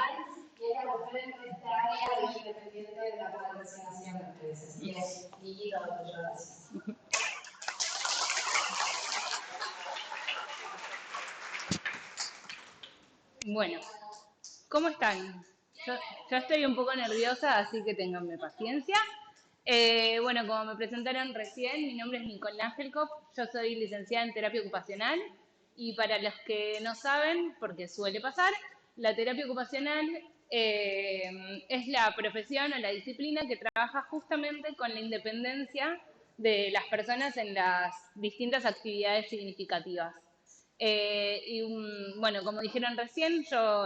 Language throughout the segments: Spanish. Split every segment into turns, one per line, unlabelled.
Real y es la referente de esta área de independiente de la cual recién hacían ustedes. Así que, Guillito, muchas gracias.
Bueno, ¿cómo están? Yo estoy un poco nerviosa, así que ténganme paciencia. Bueno, como me presentaron recién, mi nombre es Nicole Angelkop, yo soy licenciada en terapia ocupacional y para los que no saben, porque suele pasar, la terapia ocupacional es la profesión o la disciplina que trabaja justamente con la independencia de las personas en las distintas actividades significativas. Bueno, como dijeron recién, yo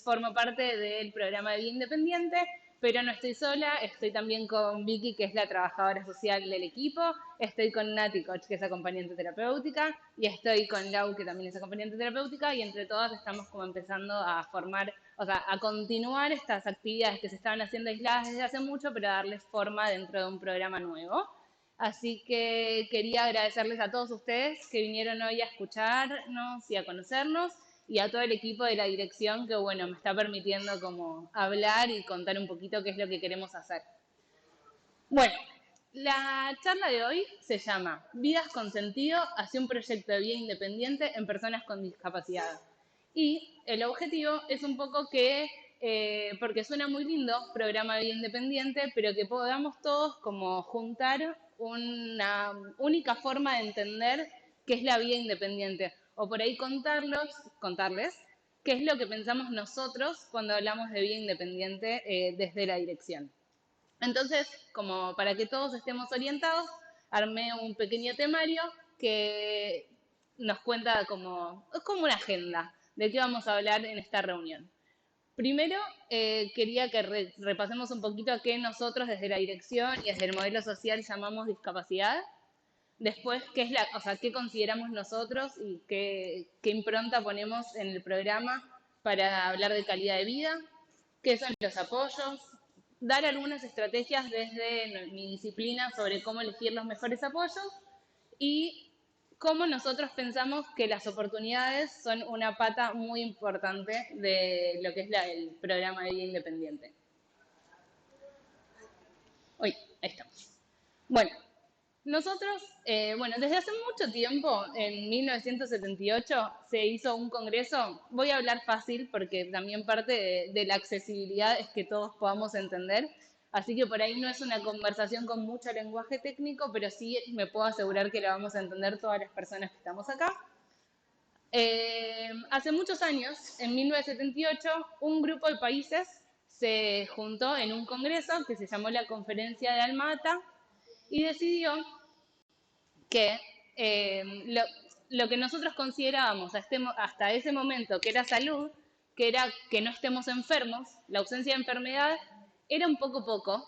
formo parte del programa de Vida Independiente, pero no estoy sola, estoy también con Vicky, que es la trabajadora social del equipo, estoy con Nati Koch, que es acompañante terapéutica, y estoy con Lau, que también es acompañante terapéutica, y entre todas estamos como empezando a formar, o sea, a continuar estas actividades que se estaban haciendo aisladas desde hace mucho, pero a darles forma dentro de un programa nuevo. Así que quería agradecerles a todos ustedes que vinieron hoy a escucharnos y a conocernos y a todo el equipo de la dirección que, bueno, me está permitiendo como hablar y contar un poquito qué es lo que queremos hacer. Bueno, la charla de hoy se llama Vidas con sentido hacia un proyecto de vida independiente en personas con discapacidad. Y el objetivo es un poco que, porque suena muy lindo, programa de vida independiente, pero que podamos todos como juntar una única forma de entender qué es la vida independiente. O por ahí contarles qué es lo que pensamos nosotros cuando hablamos de vida independiente desde la dirección. Entonces, como para que todos estemos orientados, armé un pequeño temario que nos cuenta es como una agenda de qué vamos a hablar en esta reunión. Primero, quería que repasemos un poquito a qué nosotros desde la dirección y desde el modelo social llamamos discapacidad. Después, qué consideramos nosotros y qué impronta ponemos en el programa para hablar de calidad de vida, qué son los apoyos, dar algunas estrategias desde mi disciplina sobre cómo elegir los mejores apoyos y cómo nosotros pensamos que las oportunidades son una pata muy importante de lo que es el programa de vida independiente. Uy, ahí estamos. Bueno, nosotros, desde hace mucho tiempo, en 1978, se hizo un congreso. Voy a hablar fácil porque también parte de la accesibilidad es que todos podamos entender. Así que por ahí no es una conversación con mucho lenguaje técnico, pero sí me puedo asegurar que la vamos a entender todas las personas que estamos acá. Hace muchos años, en 1978, un grupo de países se juntó en un congreso que se llamó la Conferencia de Alma-Ata y decidió que lo que nosotros considerábamos hasta ese momento que era salud, que era que no estemos enfermos, la ausencia de enfermedad, era un poco,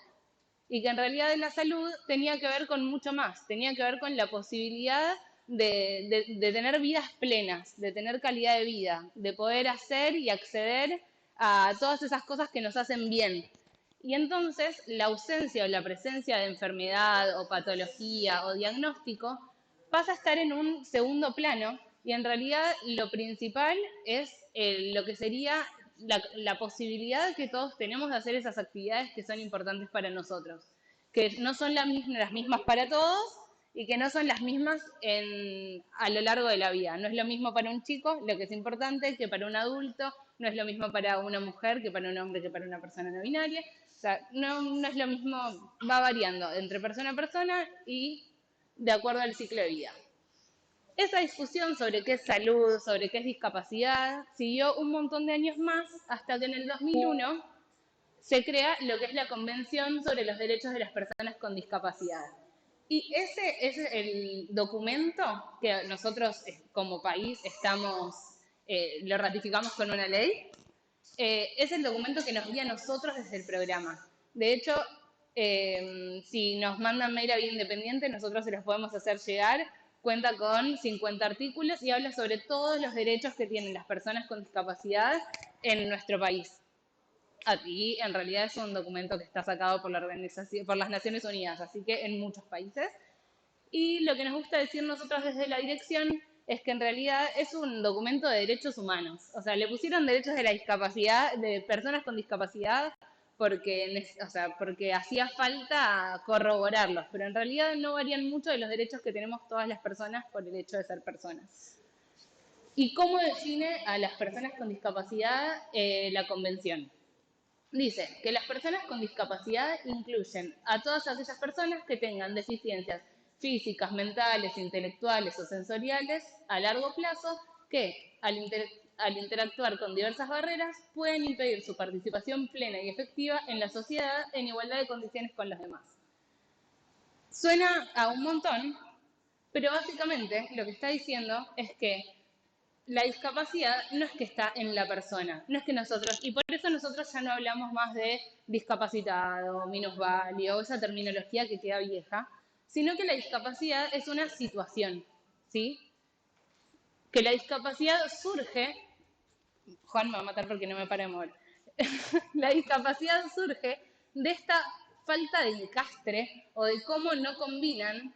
y que en realidad la salud tenía que ver con mucho más, tenía que ver con la posibilidad de tener vidas plenas, de tener calidad de vida, de poder hacer y acceder a todas esas cosas que nos hacen bien. Y entonces la ausencia o la presencia de enfermedad o patología o diagnóstico pasa a estar en un segundo plano y en realidad lo principal es lo que sería la posibilidad que todos tenemos de hacer esas actividades que son importantes para nosotros, que no son las mismas para todos y que no son las mismas a lo largo de la vida. No es lo mismo para un chico, lo que es importante, que para un adulto, no es lo mismo para una mujer que para un hombre que para una persona no binaria. O sea, no es lo mismo, va variando entre persona a persona y de acuerdo al ciclo de vida. Esa discusión sobre qué es salud, sobre qué es discapacidad, siguió un montón de años más hasta que en el 2001 se crea lo que es la Convención sobre los Derechos de las Personas con Discapacidad. Y ese es el documento que nosotros como país lo ratificamos con una ley. Es el documento que nos guía a nosotros desde el programa. De hecho, si nos mandan mail a Vida Independiente, nosotros se los podemos hacer llegar. Cuenta con 50 artículos y habla sobre todos los derechos que tienen las personas con discapacidad en nuestro país. Aquí, en realidad, es un documento que está sacado por las Naciones Unidas, así que en muchos países. Y lo que nos gusta decir nosotros desde la dirección es que en realidad es un documento de derechos humanos. O sea, le pusieron derechos de la discapacidad, de personas con discapacidad, porque hacía falta corroborarlos, pero en realidad no varían mucho de los derechos que tenemos todas las personas por el hecho de ser personas. ¿Y cómo define a las personas con discapacidad la convención? Dice que las personas con discapacidad incluyen a todas aquellas personas que tengan deficiencias físicas, mentales, intelectuales o sensoriales a largo plazo que, al interactuar con diversas barreras, pueden impedir su participación plena y efectiva en la sociedad en igualdad de condiciones con los demás. Suena a un montón, pero básicamente lo que está diciendo es que la discapacidad no es que está en la persona, no es que nosotros, y por eso nosotros ya no hablamos más de discapacitado, minusválido, esa terminología que queda vieja, sino que la discapacidad es una situación, ¿sí? Que la discapacidad surge, Juan me va a matar porque no me para de mover, la discapacidad surge de esta falta de encastre o de cómo no combinan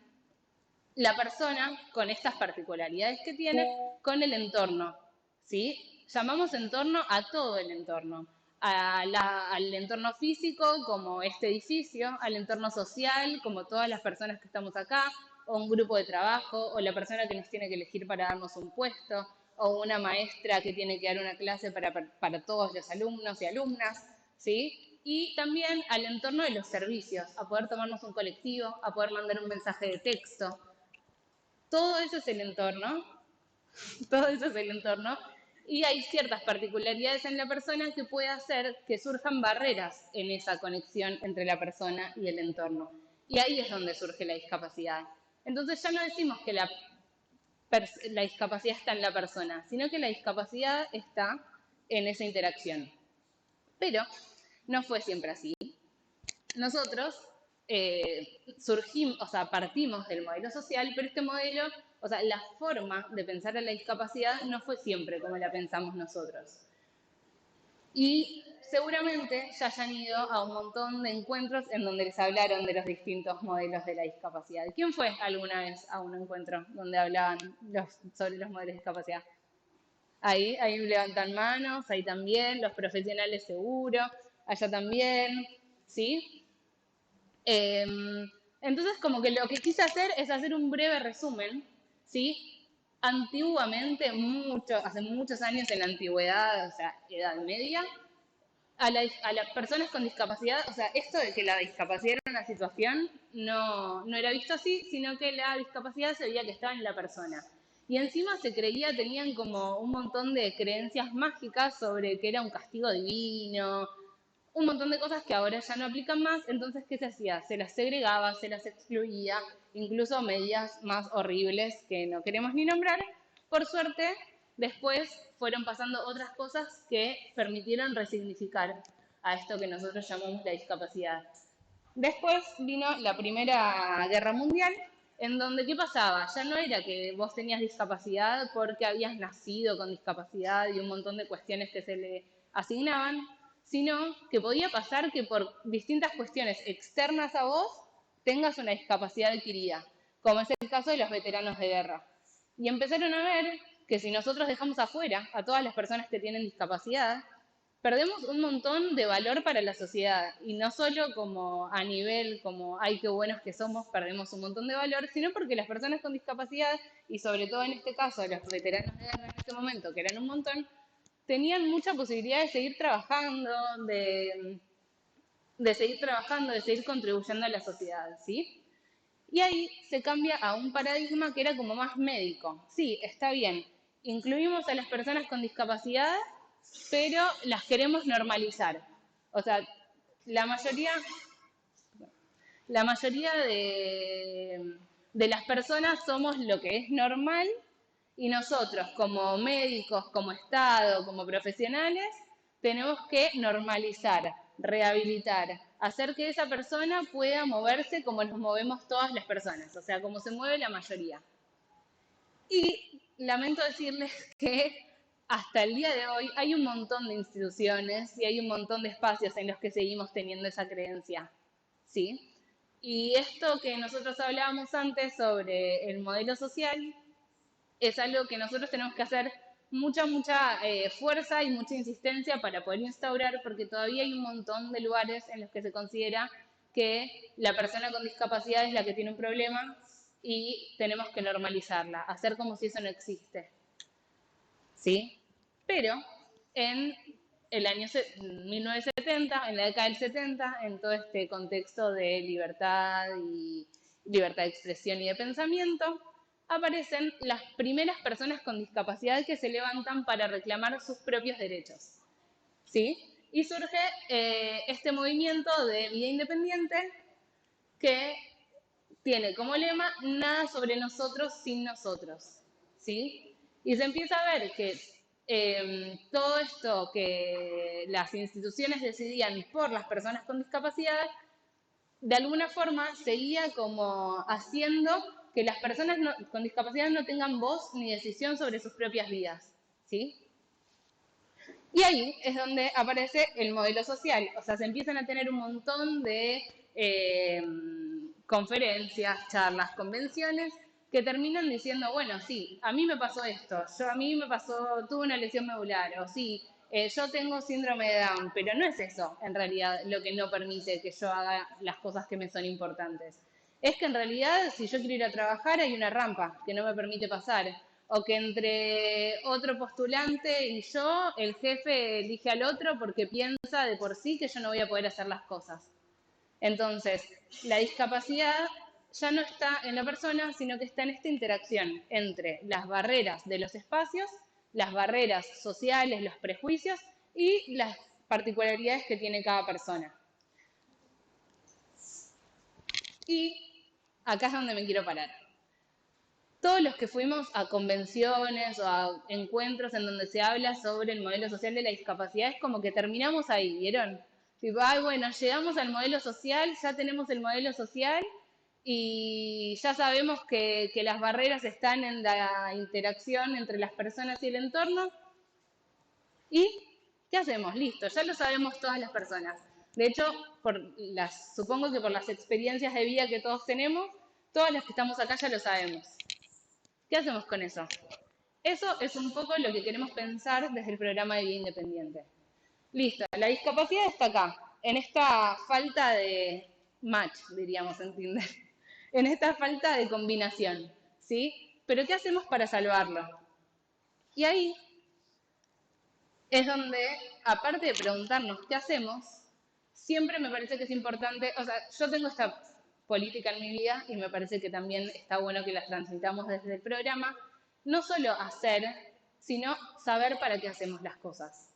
la persona con estas particularidades que tiene con el entorno, ¿sí? Llamamos entorno a todo el entorno, al entorno físico como este edificio, al entorno social como todas las personas que estamos acá, o un grupo de trabajo, o la persona que nos tiene que elegir para darnos un puesto, o una maestra que tiene que dar una clase para todos los alumnos y alumnas, ¿sí? Y también al entorno de los servicios, a poder tomarnos un colectivo, a poder mandar un mensaje de texto, todo eso es el entorno, todo eso es el entorno, y hay ciertas particularidades en la persona que puede hacer que surjan barreras en esa conexión entre la persona y el entorno. Y ahí es donde surge la discapacidad. Entonces ya no decimos que la discapacidad está en la persona, sino que la discapacidad está en esa interacción. Pero no fue siempre así. Nosotros partimos del modelo social, pero este modelo, o sea, la forma de pensar en la discapacidad no fue siempre como la pensamos nosotros. Y seguramente ya hayan ido a un montón de encuentros en donde les hablaron de los distintos modelos de la discapacidad. ¿Quién fue alguna vez a un encuentro donde hablaban sobre los modelos de discapacidad? Ahí levantan manos, ahí también, los profesionales seguro, allá también, ¿sí? Entonces, como que lo que quise hacer es hacer un breve resumen, ¿sí? Antiguamente, hace muchos años en la antigüedad, o sea, Edad Media, a las personas con discapacidad, o sea, esto de que la discapacidad era una situación no era visto así, sino que la discapacidad se veía que estaba en la persona. Y encima se creía, tenían como un montón de creencias mágicas sobre que era un castigo divino, un montón de cosas que ahora ya no aplican más. Entonces, ¿qué se hacía? Se las segregaba, se las excluía, incluso medidas más horribles que no queremos ni nombrar. Por suerte, después fueron pasando otras cosas que permitieron resignificar a esto que nosotros llamamos la discapacidad. Después vino la Primera Guerra Mundial, en donde, ¿qué pasaba? Ya no era que vos tenías discapacidad porque habías nacido con discapacidad y un montón de cuestiones que se le asignaban, sino que podía pasar que por distintas cuestiones externas a vos tengas una discapacidad adquirida, como es el caso de los veteranos de guerra. Y empezaron a ver que si nosotros dejamos afuera a todas las personas que tienen discapacidad, perdemos un montón de valor para la sociedad. Y no solo como a nivel, como, ay, qué buenos que somos, perdemos un montón de valor, sino porque las personas con discapacidad, y sobre todo en este caso los veteranos de guerra en este momento, que eran un montón, tenían mucha posibilidad de seguir trabajando, de seguir trabajando, de seguir contribuyendo a la sociedad, ¿sí? Y ahí se cambia a un paradigma que era como más médico. Sí, está bien, incluimos a las personas con discapacidad, pero las queremos normalizar. O sea, la mayoría, la mayoría de las personas somos lo que es normal y nosotros como médicos, como Estado, como profesionales, tenemos que normalizar, rehabilitar, hacer que esa persona pueda moverse como nos movemos todas las personas, o sea, como se mueve la mayoría. Y lamento decirles que hasta el día de hoy hay un montón de instituciones y hay un montón de espacios en los que seguimos teniendo esa creencia, ¿sí? Y esto que nosotros hablábamos antes sobre el modelo social es algo que nosotros tenemos que hacer mucha fuerza y mucha insistencia para poder instaurar, porque todavía hay un montón de lugares en los que se considera que la persona con discapacidad es la que tiene un problema y tenemos que normalizarla, hacer como si eso no existe. ¿Sí? Pero en el año 1970, en la década del 70, en todo este contexto de libertad de expresión y de pensamiento, aparecen las primeras personas con discapacidad que se levantan para reclamar sus propios derechos. ¿Sí? Y surge este movimiento de vida independiente que tiene como lema nada sobre nosotros sin nosotros. ¿Sí? Y se empieza a ver que todo esto que las instituciones decidían por las personas con discapacidad, de alguna forma seguía como haciendo que las personas con discapacidad no tengan voz ni decisión sobre sus propias vidas. ¿Sí? Y ahí es donde aparece el modelo social. O sea, se empiezan a tener un montón de conferencias, charlas, convenciones que terminan diciendo, bueno, sí, a mí me pasó esto, a mí me pasó, tuve una lesión medular, o sí, yo tengo síndrome de Down, pero no es eso en realidad lo que no permite que yo haga las cosas que me son importantes. Es que en realidad si yo quiero ir a trabajar hay una rampa que no me permite pasar, o que entre otro postulante y yo, el jefe elige al otro porque piensa de por sí que yo no voy a poder hacer las cosas. Entonces, la discapacidad ya no está en la persona, sino que está en esta interacción entre las barreras de los espacios, las barreras sociales, los prejuicios y las particularidades que tiene cada persona. Y acá es donde me quiero parar. Todos los que fuimos a convenciones o a encuentros en donde se habla sobre el modelo social de la discapacidad, es como que terminamos ahí, ¿vieron? Tipo, ay, bueno, llegamos al modelo social, ya tenemos el modelo social y ya sabemos que las barreras están en la interacción entre las personas y el entorno. ¿Y qué hacemos? Listo, ya lo sabemos todas las personas. De hecho, supongo que por las experiencias de vida que todos tenemos, todas las que estamos acá ya lo sabemos. ¿Qué hacemos con eso? Eso es un poco lo que queremos pensar desde el programa de vida independiente. Listo, la discapacidad está acá, en esta falta de match, diríamos en Tinder, en esta falta de combinación, ¿sí? Pero ¿qué hacemos para salvarlo? Y ahí es donde, aparte de preguntarnos qué hacemos, siempre me parece que es importante, o sea, yo tengo esta política en mi vida y me parece que también está bueno que la transmitamos desde el programa, no solo hacer, sino saber para qué hacemos las cosas.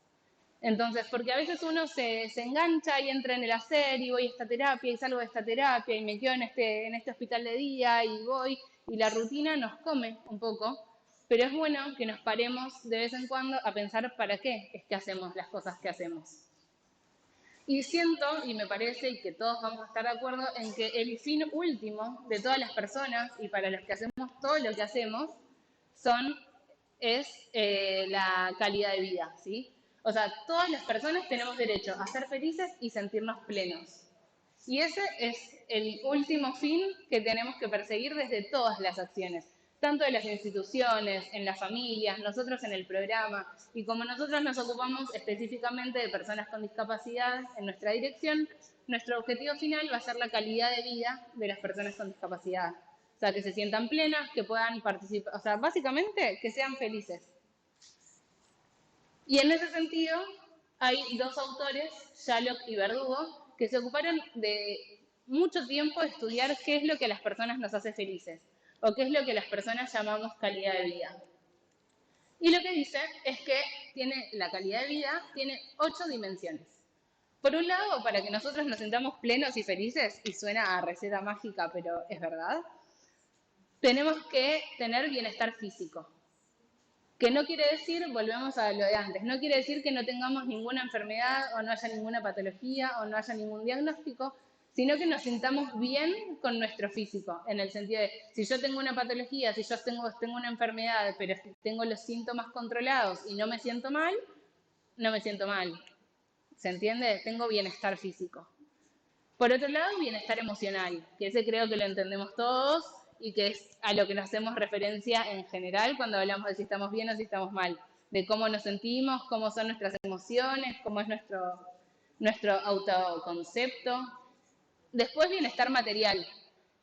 Entonces, porque a veces uno se engancha y entra en el hacer y voy a esta terapia y salgo de esta terapia y me quedo en este hospital de día y voy y la rutina nos come un poco, pero es bueno que nos paremos de vez en cuando a pensar para qué es que hacemos las cosas que hacemos. Y siento, y me parece que todos vamos a estar de acuerdo, en que el fin último de todas las personas y para los que hacemos todo lo que hacemos es la calidad de vida, ¿sí? O sea, todas las personas tenemos derecho a ser felices y sentirnos plenos. Y ese es el último fin que tenemos que perseguir desde todas las acciones, tanto de las instituciones, en las familias, nosotros en el programa. Y como nosotros nos ocupamos específicamente de personas con discapacidad en nuestra dirección, nuestro objetivo final va a ser la calidad de vida de las personas con discapacidad. O sea, que se sientan plenas, que puedan participar, o sea, básicamente que sean felices. Y en ese sentido, hay dos autores, Shalok y Verdugo, que se ocuparon de mucho tiempo de estudiar qué es lo que a las personas nos hace felices, o qué es lo que las personas llamamos calidad de vida. Y lo que dice es que la calidad de vida tiene 8 dimensiones. Por un lado, para que nosotros nos sintamos plenos y felices, y suena a receta mágica, pero es verdad, tenemos que tener bienestar físico. Que no quiere decir, volvemos a lo de antes, no quiere decir que no tengamos ninguna enfermedad o no haya ninguna patología o no haya ningún diagnóstico, sino que nos sintamos bien con nuestro físico, en el sentido de, si yo tengo una patología, si yo tengo una enfermedad, pero tengo los síntomas controlados y no me siento mal, no me siento mal. ¿Se entiende? Tengo bienestar físico. Por otro lado, bienestar emocional, que ese creo que lo entendemos todos y que es a lo que nos hacemos referencia en general cuando hablamos de si estamos bien o si estamos mal, de cómo nos sentimos, cómo son nuestras emociones, cómo es nuestro autoconcepto. Después bienestar material,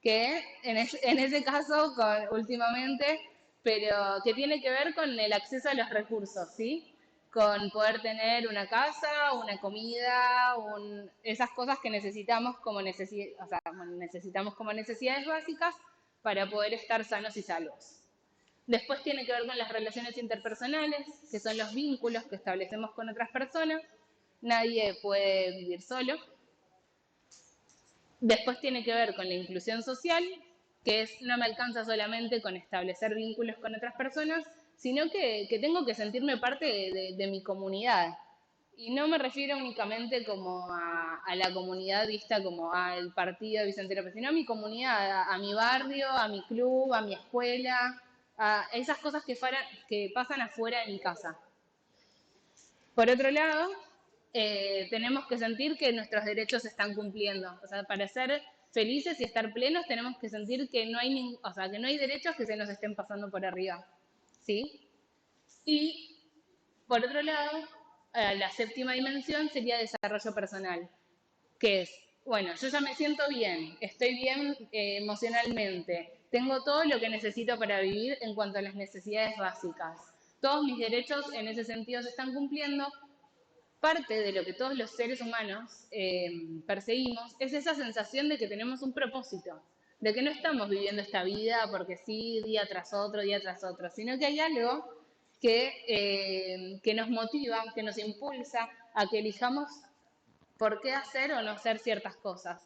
que en ese caso últimamente, pero que tiene que ver con el acceso a los recursos, ¿sí? Con poder tener una casa, una comida, esas cosas que necesitamos necesitamos como necesidades básicas para poder estar sanos y salvos. Después tiene que ver con las relaciones interpersonales, que son los vínculos que establecemos con otras personas. Nadie puede vivir solo. Después tiene que ver con la inclusión social, que no me alcanza solamente con establecer vínculos con otras personas, sino que tengo que sentirme parte de mi comunidad. Y no me refiero únicamente como a la comunidad vista como al partido de Vicente López, sino a mi comunidad, a mi barrio, a mi club, a mi escuela, a esas cosas que pasan afuera de mi casa. Por otro lado, tenemos que sentir que nuestros derechos se están cumpliendo. O sea, para ser felices y estar plenos tenemos que sentir que no hay, que no hay derechos que se nos estén pasando por arriba. ¿Sí? Y, por otro lado, la séptima dimensión sería desarrollo personal, que es, bueno, yo ya me siento bien, estoy bien emocionalmente, tengo todo lo que necesito para vivir en cuanto a las necesidades básicas. Todos mis derechos en ese sentido se están cumpliendo. Parte de lo que todos los seres humanos perseguimos es esa sensación de que tenemos un propósito, de que no estamos viviendo esta vida porque sí, día tras otro, sino que hay algo que nos motiva, que nos impulsa a que elijamos por qué hacer o no hacer ciertas cosas.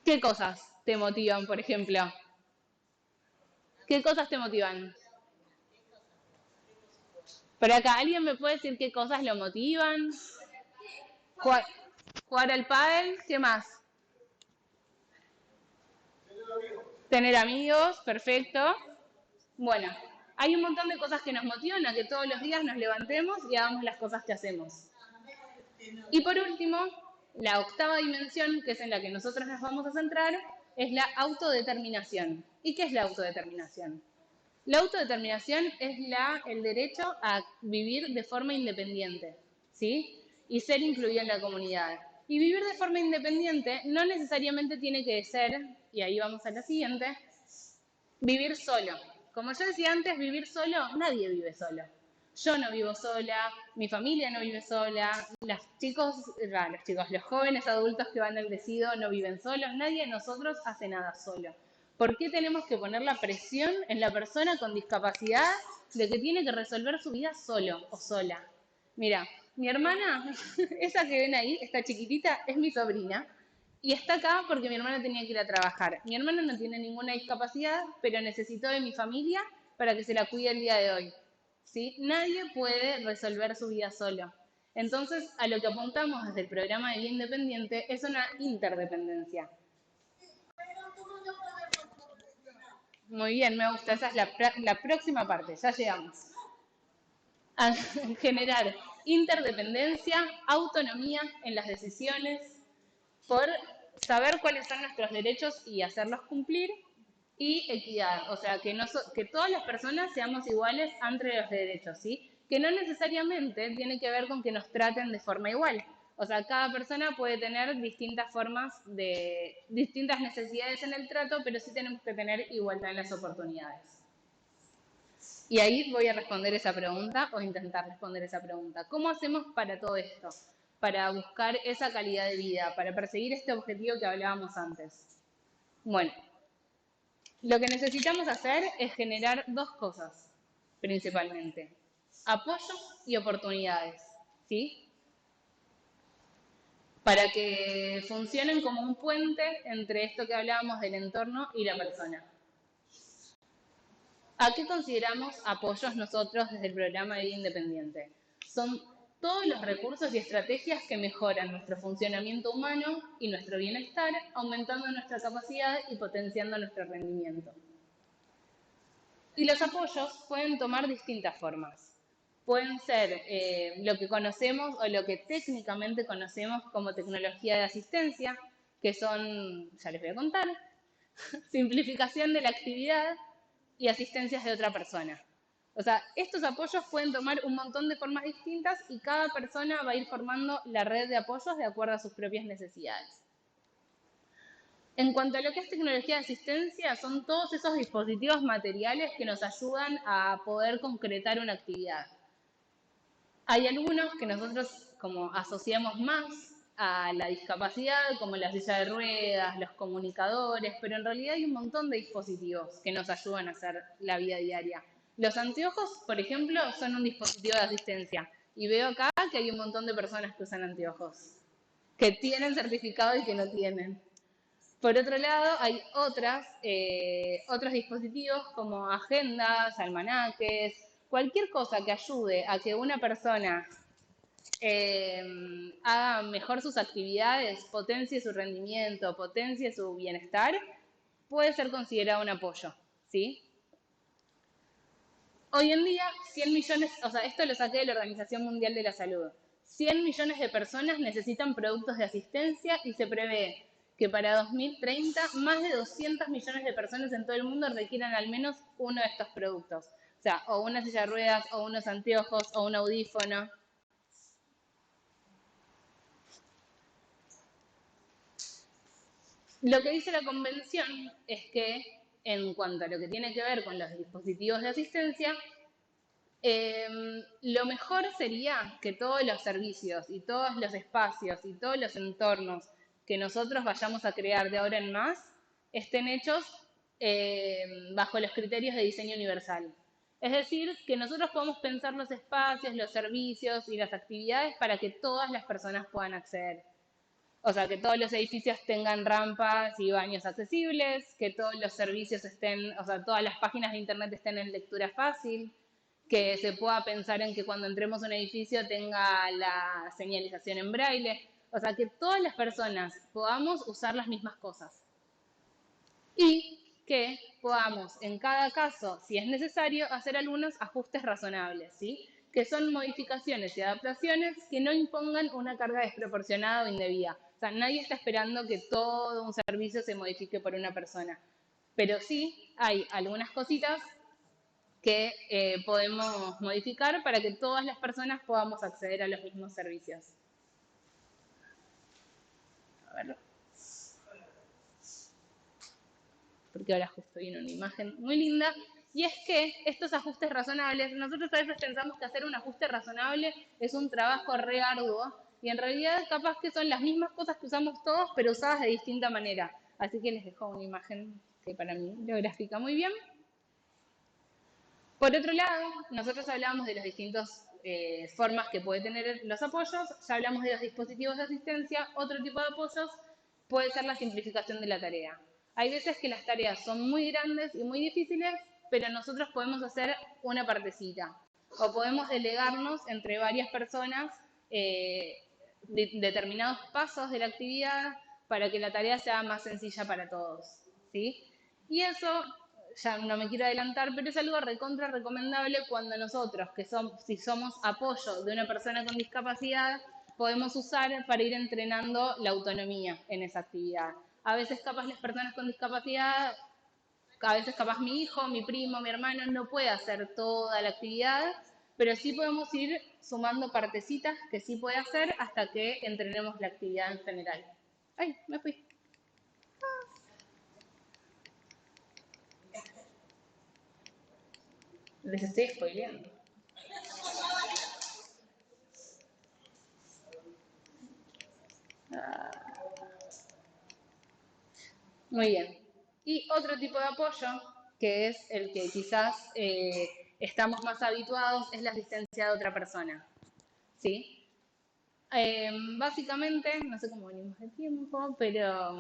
¿Qué cosas te motivan, por ejemplo? ¿Qué cosas te motivan? Por acá, ¿alguien me puede decir qué cosas lo motivan? Jugar al pádel, ¿qué más? Tener amigos, perfecto. Bueno, hay un montón de cosas que nos motivan a que todos los días nos levantemos y hagamos las cosas que hacemos. Y por último, la octava dimensión, que es en la que nosotros nos vamos a centrar, es la autodeterminación. ¿Y qué es la autodeterminación? La autodeterminación es el derecho a vivir de forma independiente, ¿sí? Y ser incluido en la comunidad. Y vivir de forma independiente no necesariamente tiene que ser, y ahí vamos a la siguiente, vivir solo. Como yo decía antes, vivir solo, nadie vive solo. Yo no vivo sola, mi familia no vive sola, los jóvenes adultos que van al decido no viven solos, nadie de nosotros hace nada solo. ¿Por qué tenemos que poner la presión en la persona con discapacidad de que tiene que resolver su vida solo o sola? Mira, mi hermana, esa que ven ahí, esta chiquitita, es mi sobrina. Y está acá porque mi hermana tenía que ir a trabajar. Mi hermana no tiene ninguna discapacidad, pero necesitó de mi familia para que se la cuide el día de hoy. ¿Sí? Nadie puede resolver su vida solo. Entonces, a lo que apuntamos desde el programa de vida independiente es una interdependencia. Muy bien, me gusta. Esa es la próxima parte. Ya llegamos. A generar interdependencia, autonomía en las decisiones, por saber cuáles son nuestros derechos y hacerlos cumplir, y equidad, o sea, que todas las personas seamos iguales ante los derechos, ¿sí? Que no necesariamente tiene que ver con que nos traten de forma igual. O sea, cada persona puede tener distintas necesidades en el trato, pero sí tenemos que tener igualdad en las oportunidades. Y ahí voy a responder esa pregunta, o intentar responder esa pregunta. ¿Cómo hacemos para todo esto? Para buscar esa calidad de vida, para perseguir este objetivo que hablábamos antes. Bueno, lo que necesitamos hacer es generar dos cosas, principalmente. Apoyo y oportunidades, ¿sí? Para que funcionen como un puente entre esto que hablábamos del entorno y la persona. ¿A qué consideramos apoyos nosotros desde el programa de vida independiente? Son todos los recursos y estrategias que mejoran nuestro funcionamiento humano y nuestro bienestar, aumentando nuestra capacidad y potenciando nuestro rendimiento. Y los apoyos pueden tomar distintas formas. Pueden ser lo que conocemos o lo que técnicamente conocemos como tecnología de asistencia, que son, ya les voy a contar, simplificación de la actividad y asistencias de otra persona. O sea, estos apoyos pueden tomar un montón de formas distintas y cada persona va a ir formando la red de apoyos de acuerdo a sus propias necesidades. En cuanto a lo que es tecnología de asistencia, son todos esos dispositivos materiales que nos ayudan a poder concretar una actividad. Hay algunos que nosotros como asociamos más a la discapacidad, como la silla de ruedas, los comunicadores, pero en realidad hay un montón de dispositivos que nos ayudan a hacer la vida diaria. Los anteojos, por ejemplo, son un dispositivo de asistencia. Y veo acá que hay un montón de personas que usan anteojos, que tienen certificado y que no tienen. Por otro lado, hay otros dispositivos como agendas, almanaques, cualquier cosa que ayude a que una persona haga mejor sus actividades, potencie su rendimiento, potencie su bienestar, puede ser considerado un apoyo, ¿sí? Hoy en día, 100 millones, o sea, esto lo saqué de la Organización Mundial de la Salud, 100 millones de personas necesitan productos de asistencia y se prevé que para 2030 más de 200 millones de personas en todo el mundo requieran al menos uno de estos productos. O sea, o una silla de ruedas, o unos anteojos, o un audífono. Lo que dice la convención es que, en cuanto a lo que tiene que ver con los dispositivos de asistencia, lo mejor sería que todos los servicios y todos los espacios y todos los entornos que nosotros vayamos a crear de ahora en más estén hechos bajo los criterios de diseño universal. Es decir, que nosotros podamos pensar los espacios, los servicios y las actividades para que todas las personas puedan acceder. O sea, que todos los edificios tengan rampas y baños accesibles, que todos los servicios estén, o sea, todas las páginas de internet estén en lectura fácil, que se pueda pensar en que cuando entremos a un edificio tenga la señalización en braille. O sea, que todas las personas podamos usar las mismas cosas. Y que podamos, en cada caso, si es necesario, hacer algunos ajustes razonables, ¿sí? Que son modificaciones y adaptaciones que no impongan una carga desproporcionada o indebida. O sea, nadie está esperando que todo un servicio se modifique por una persona. Pero sí hay algunas cositas que podemos modificar para que todas las personas podamos acceder a los mismos servicios. A ver. Porque ahora justo viene una imagen muy linda. Y es que estos ajustes razonables, nosotros a veces pensamos que hacer un ajuste razonable es un trabajo re arduo, y en realidad capaz que son las mismas cosas que usamos todos, pero usadas de distinta manera. Así que les dejo una imagen que para mí lo grafica muy bien. Por otro lado, nosotros hablamos de las distintas formas que puede tener los apoyos, ya hablamos de los dispositivos de asistencia, otro tipo de apoyos puede ser la simplificación de la tarea. Hay veces que las tareas son muy grandes y muy difíciles, pero nosotros podemos hacer una partecita, o podemos delegarnos entre varias personas determinados pasos de la actividad para que la tarea sea más sencilla para todos, ¿sí? Y eso, ya no me quiero adelantar, pero es algo recontra recomendable cuando nosotros, si somos apoyo de una persona con discapacidad, podemos usar para ir entrenando la autonomía en esa actividad. A veces capaz las personas con discapacidad, a veces capaz mi hijo, mi primo, mi hermano no puede hacer toda la actividad, pero sí podemos ir sumando partecitas que sí puede hacer hasta que entrenemos la actividad en general. ¡Ay, me fui! Les estoy spoileando. Muy bien. Y otro tipo de apoyo, que es el que quizás estamos más habituados, es la asistencia de otra persona. ¿Sí? Básicamente, no sé cómo venimos de tiempo, pero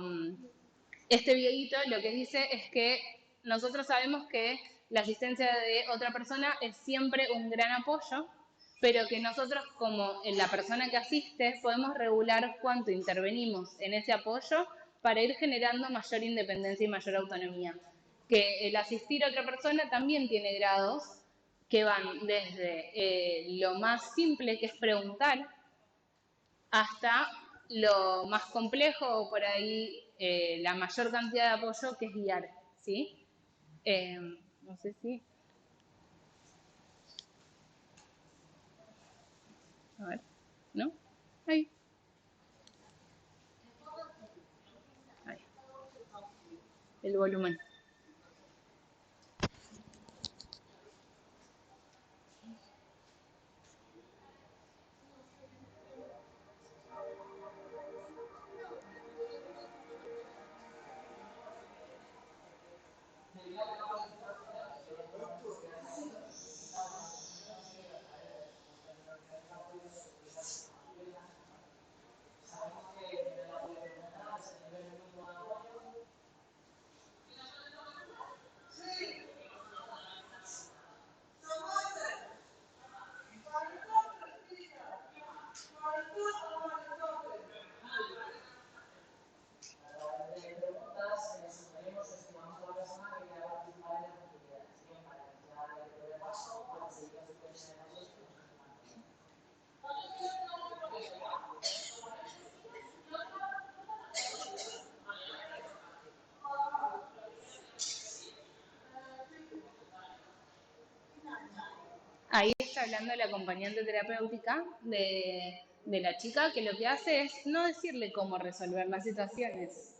este videito lo que dice es que nosotros sabemos que la asistencia de otra persona es siempre un gran apoyo, pero que nosotros como la persona que asiste podemos regular cuánto intervenimos en ese apoyo para ir generando mayor independencia y mayor autonomía. Que el asistir a otra persona también tiene grados que van desde lo más simple, que es preguntar, hasta lo más complejo, o por ahí la mayor cantidad de apoyo, que es guiar, ¿sí? No sé si... A ver, ¿no? Ahí, ahí, el volumen. Ahí está hablando la acompañante terapéutica de la chica, que lo que hace es no decirle cómo resolver las situaciones.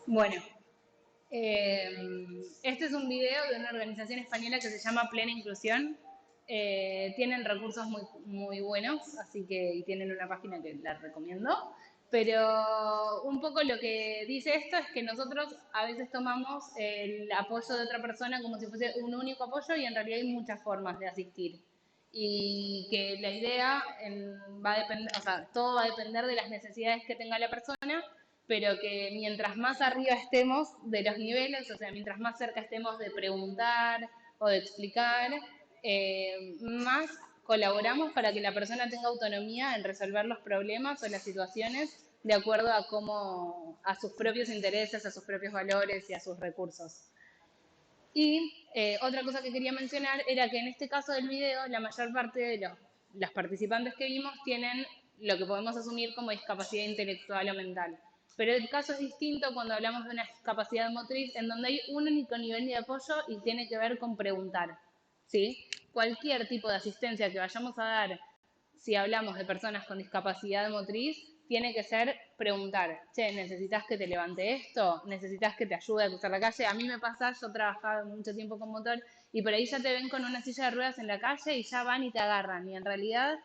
Bueno, este es un video de una organización española que se llama Plena Inclusión. Tienen recursos muy buenos, así que y tienen una página que la recomiendo. Pero un poco lo que dice esto es que nosotros a veces tomamos el apoyo de otra persona como si fuese un único apoyo y en realidad hay muchas formas de asistir. Y que la idea va a depender, o sea, todo va a depender de las necesidades que tenga la persona, pero que mientras más arriba estemos de los niveles, o sea, mientras más cerca estemos de preguntar o de explicar, más colaboramos para que la persona tenga autonomía en resolver los problemas o las situaciones de acuerdo a a sus propios intereses, a sus propios valores y a sus recursos. Y otra cosa que quería mencionar era que en este caso del video, la mayor parte de los participantes que vimos tienen lo que podemos asumir como discapacidad intelectual o mental. Pero el caso es distinto cuando hablamos de una discapacidad motriz en donde hay un único nivel de apoyo y tiene que ver con preguntar, ¿sí? Cualquier tipo de asistencia que vayamos a dar, si hablamos de personas con discapacidad motriz, tiene que ser preguntar, che, ¿necesitas que te levante esto? ¿Necesitas que te ayude a cruzar la calle? A mí me pasa, yo trabajaba mucho tiempo con motor y por ahí ya te ven con una silla de ruedas en la calle y ya van y te agarran. Y en realidad,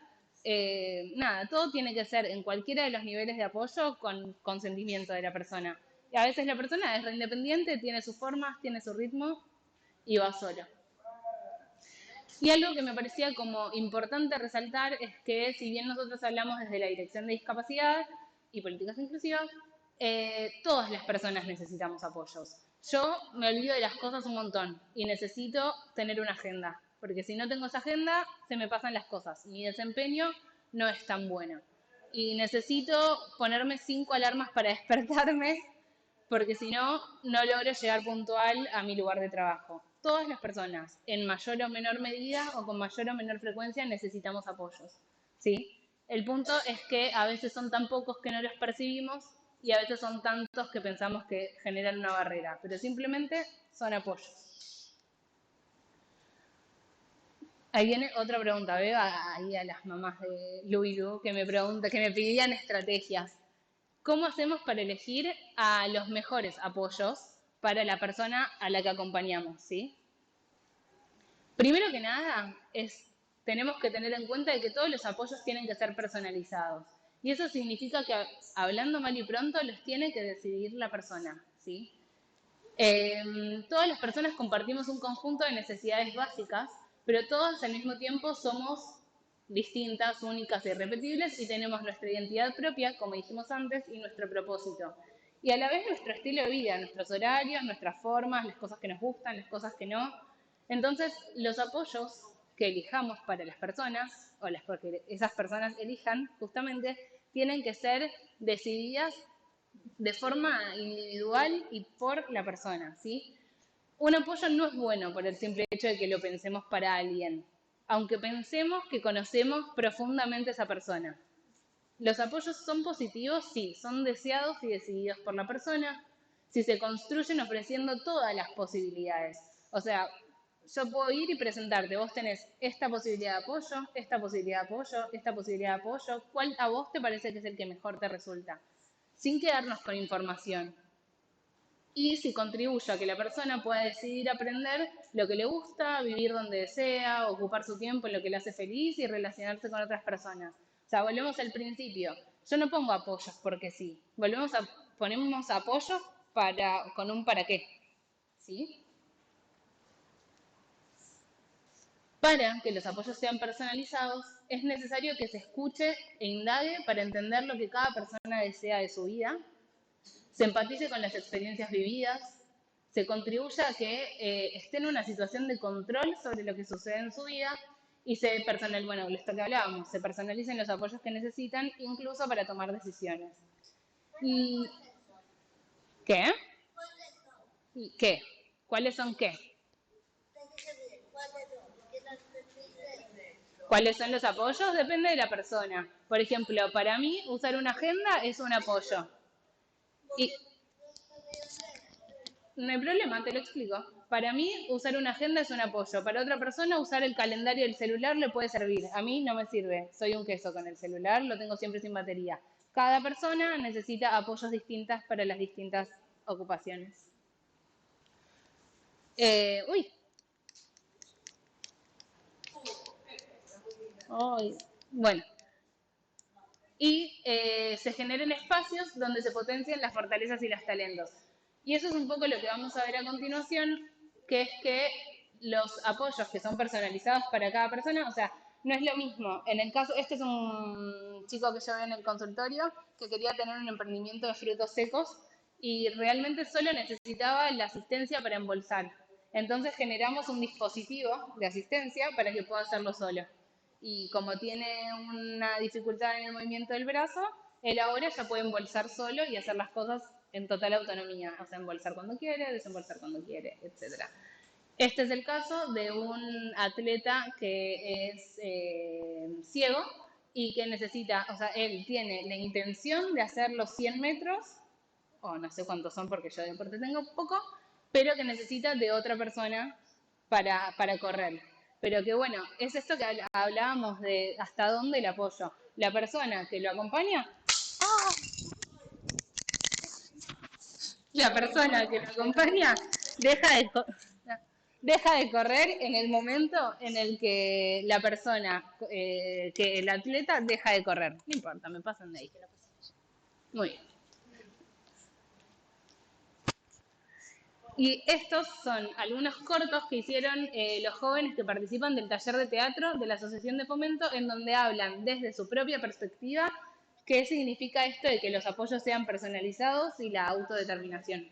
nada, todo tiene que ser en cualquiera de los niveles de apoyo con consentimiento de la persona. Y a veces la persona es reindependiente, tiene sus formas, tiene su ritmo y va solo. Y algo que me parecía como importante resaltar es que si bien nosotros hablamos desde la Dirección de Discapacidad y Políticas Inclusivas, todas las personas necesitamos apoyos. Yo me olvido de las cosas un montón y necesito tener una agenda, porque si no tengo esa agenda, se me pasan las cosas. Mi desempeño no es tan bueno. Y necesito ponerme 5 alarmas para despertarme porque si no, no logro llegar puntual a mi lugar de trabajo. Todas las personas, en mayor o menor medida o con mayor o menor frecuencia, necesitamos apoyos, ¿sí? El punto es que a veces son tan pocos que no los percibimos y a veces son tantos que pensamos que generan una barrera, pero simplemente son apoyos. Ahí viene otra pregunta, veo ahí a las mamás de Lu y Lu que me pedían estrategias. ¿Cómo hacemos para elegir a los mejores apoyos para la persona a la que acompañamos, ¿sí? Primero que nada, tenemos que tener en cuenta de que todos los apoyos tienen que ser personalizados. Y eso significa que, hablando mal y pronto, los tiene que decidir la persona, ¿sí? Todas las personas compartimos un conjunto de necesidades básicas, pero todas al mismo tiempo somos distintas, únicas e irrepetibles y tenemos nuestra identidad propia, como dijimos antes, y nuestro propósito. Y a la vez nuestro estilo de vida, nuestros horarios, nuestras formas, las cosas que nos gustan, las cosas que no. Entonces, los apoyos que elijamos para las personas, o las que esas personas elijan, justamente, tienen que ser decididas de forma individual y por la persona, ¿sí? Un apoyo no es bueno por el simple hecho de que lo pensemos para alguien, aunque pensemos que conocemos profundamente a esa persona. Los apoyos son positivos, sí, son deseados y decididos por la persona, si se construyen ofreciendo todas las posibilidades. O sea, yo puedo ir y presentarte, vos tenés esta posibilidad de apoyo, esta posibilidad de apoyo, esta posibilidad de apoyo, ¿cuál a vos te parece que es el que mejor te resulta? Sin quedarnos con información. Y si contribuye a que la persona pueda decidir aprender lo que le gusta, vivir donde desea, ocupar su tiempo en lo que le hace feliz y relacionarse con otras personas. O sea, volvemos al principio. Yo no pongo apoyos porque sí. Ponemos apoyos con un para qué. ¿Sí? Para que los apoyos sean personalizados, es necesario que se escuche e indague para entender lo que cada persona desea de su vida, se empatice con las experiencias vividas, se contribuya a que esté en una situación de control sobre lo que sucede en su vida y bueno, esto que hablábamos, se personalicen los apoyos que necesitan, incluso para tomar decisiones. ¿Y qué? ¿Y qué? ¿Cuáles son qué? ¿Cuáles son los apoyos? Depende de la persona. Por ejemplo, para mí, usar una agenda es un apoyo. Y no hay problema, te lo explico. Para mí, usar una agenda es un apoyo. Para otra persona, usar el calendario del celular le puede servir. A mí no me sirve. Soy un queso con el celular, lo tengo siempre sin batería. Cada persona necesita apoyos distintos para las distintas ocupaciones. Uy. Ay. Bueno. Y se generen espacios donde se potencien las fortalezas y los talentos. Y eso es un poco lo que vamos a ver a continuación, que es que los apoyos que son personalizados para cada persona, o sea, no es lo mismo. En el caso, este es un chico que yo veo en el consultorio que quería tener un emprendimiento de frutos secos y realmente solo necesitaba la asistencia para embolsar. Entonces generamos un dispositivo de asistencia para que pueda hacerlo solo. y como tiene una dificultad en el movimiento del brazo, él ahora ya puede embolsar solo y hacer las cosas en total autonomía, o sea, embolsar cuando quiere, desembolsar cuando quiere, etc. Este es el caso de un atleta que es ciego y que necesita, o sea, él tiene la intención de hacer los 100 metros, o no sé cuántos son porque yo de deporte tengo poco, pero que necesita de otra persona para correr. Pero que bueno, es esto que hablábamos de hasta dónde el apoyo. La persona que lo acompaña, la persona que lo acompaña deja de, deja de correr en el momento en el que la persona, que el atleta deja de correr. No importa, me pasan de ahí. Muy bien. Y estos son algunos cortos que hicieron los jóvenes que participan del taller de teatro de la Asociación de Fomento, en donde hablan desde su propia perspectiva qué significa esto de que los apoyos sean personalizados y la autodeterminación.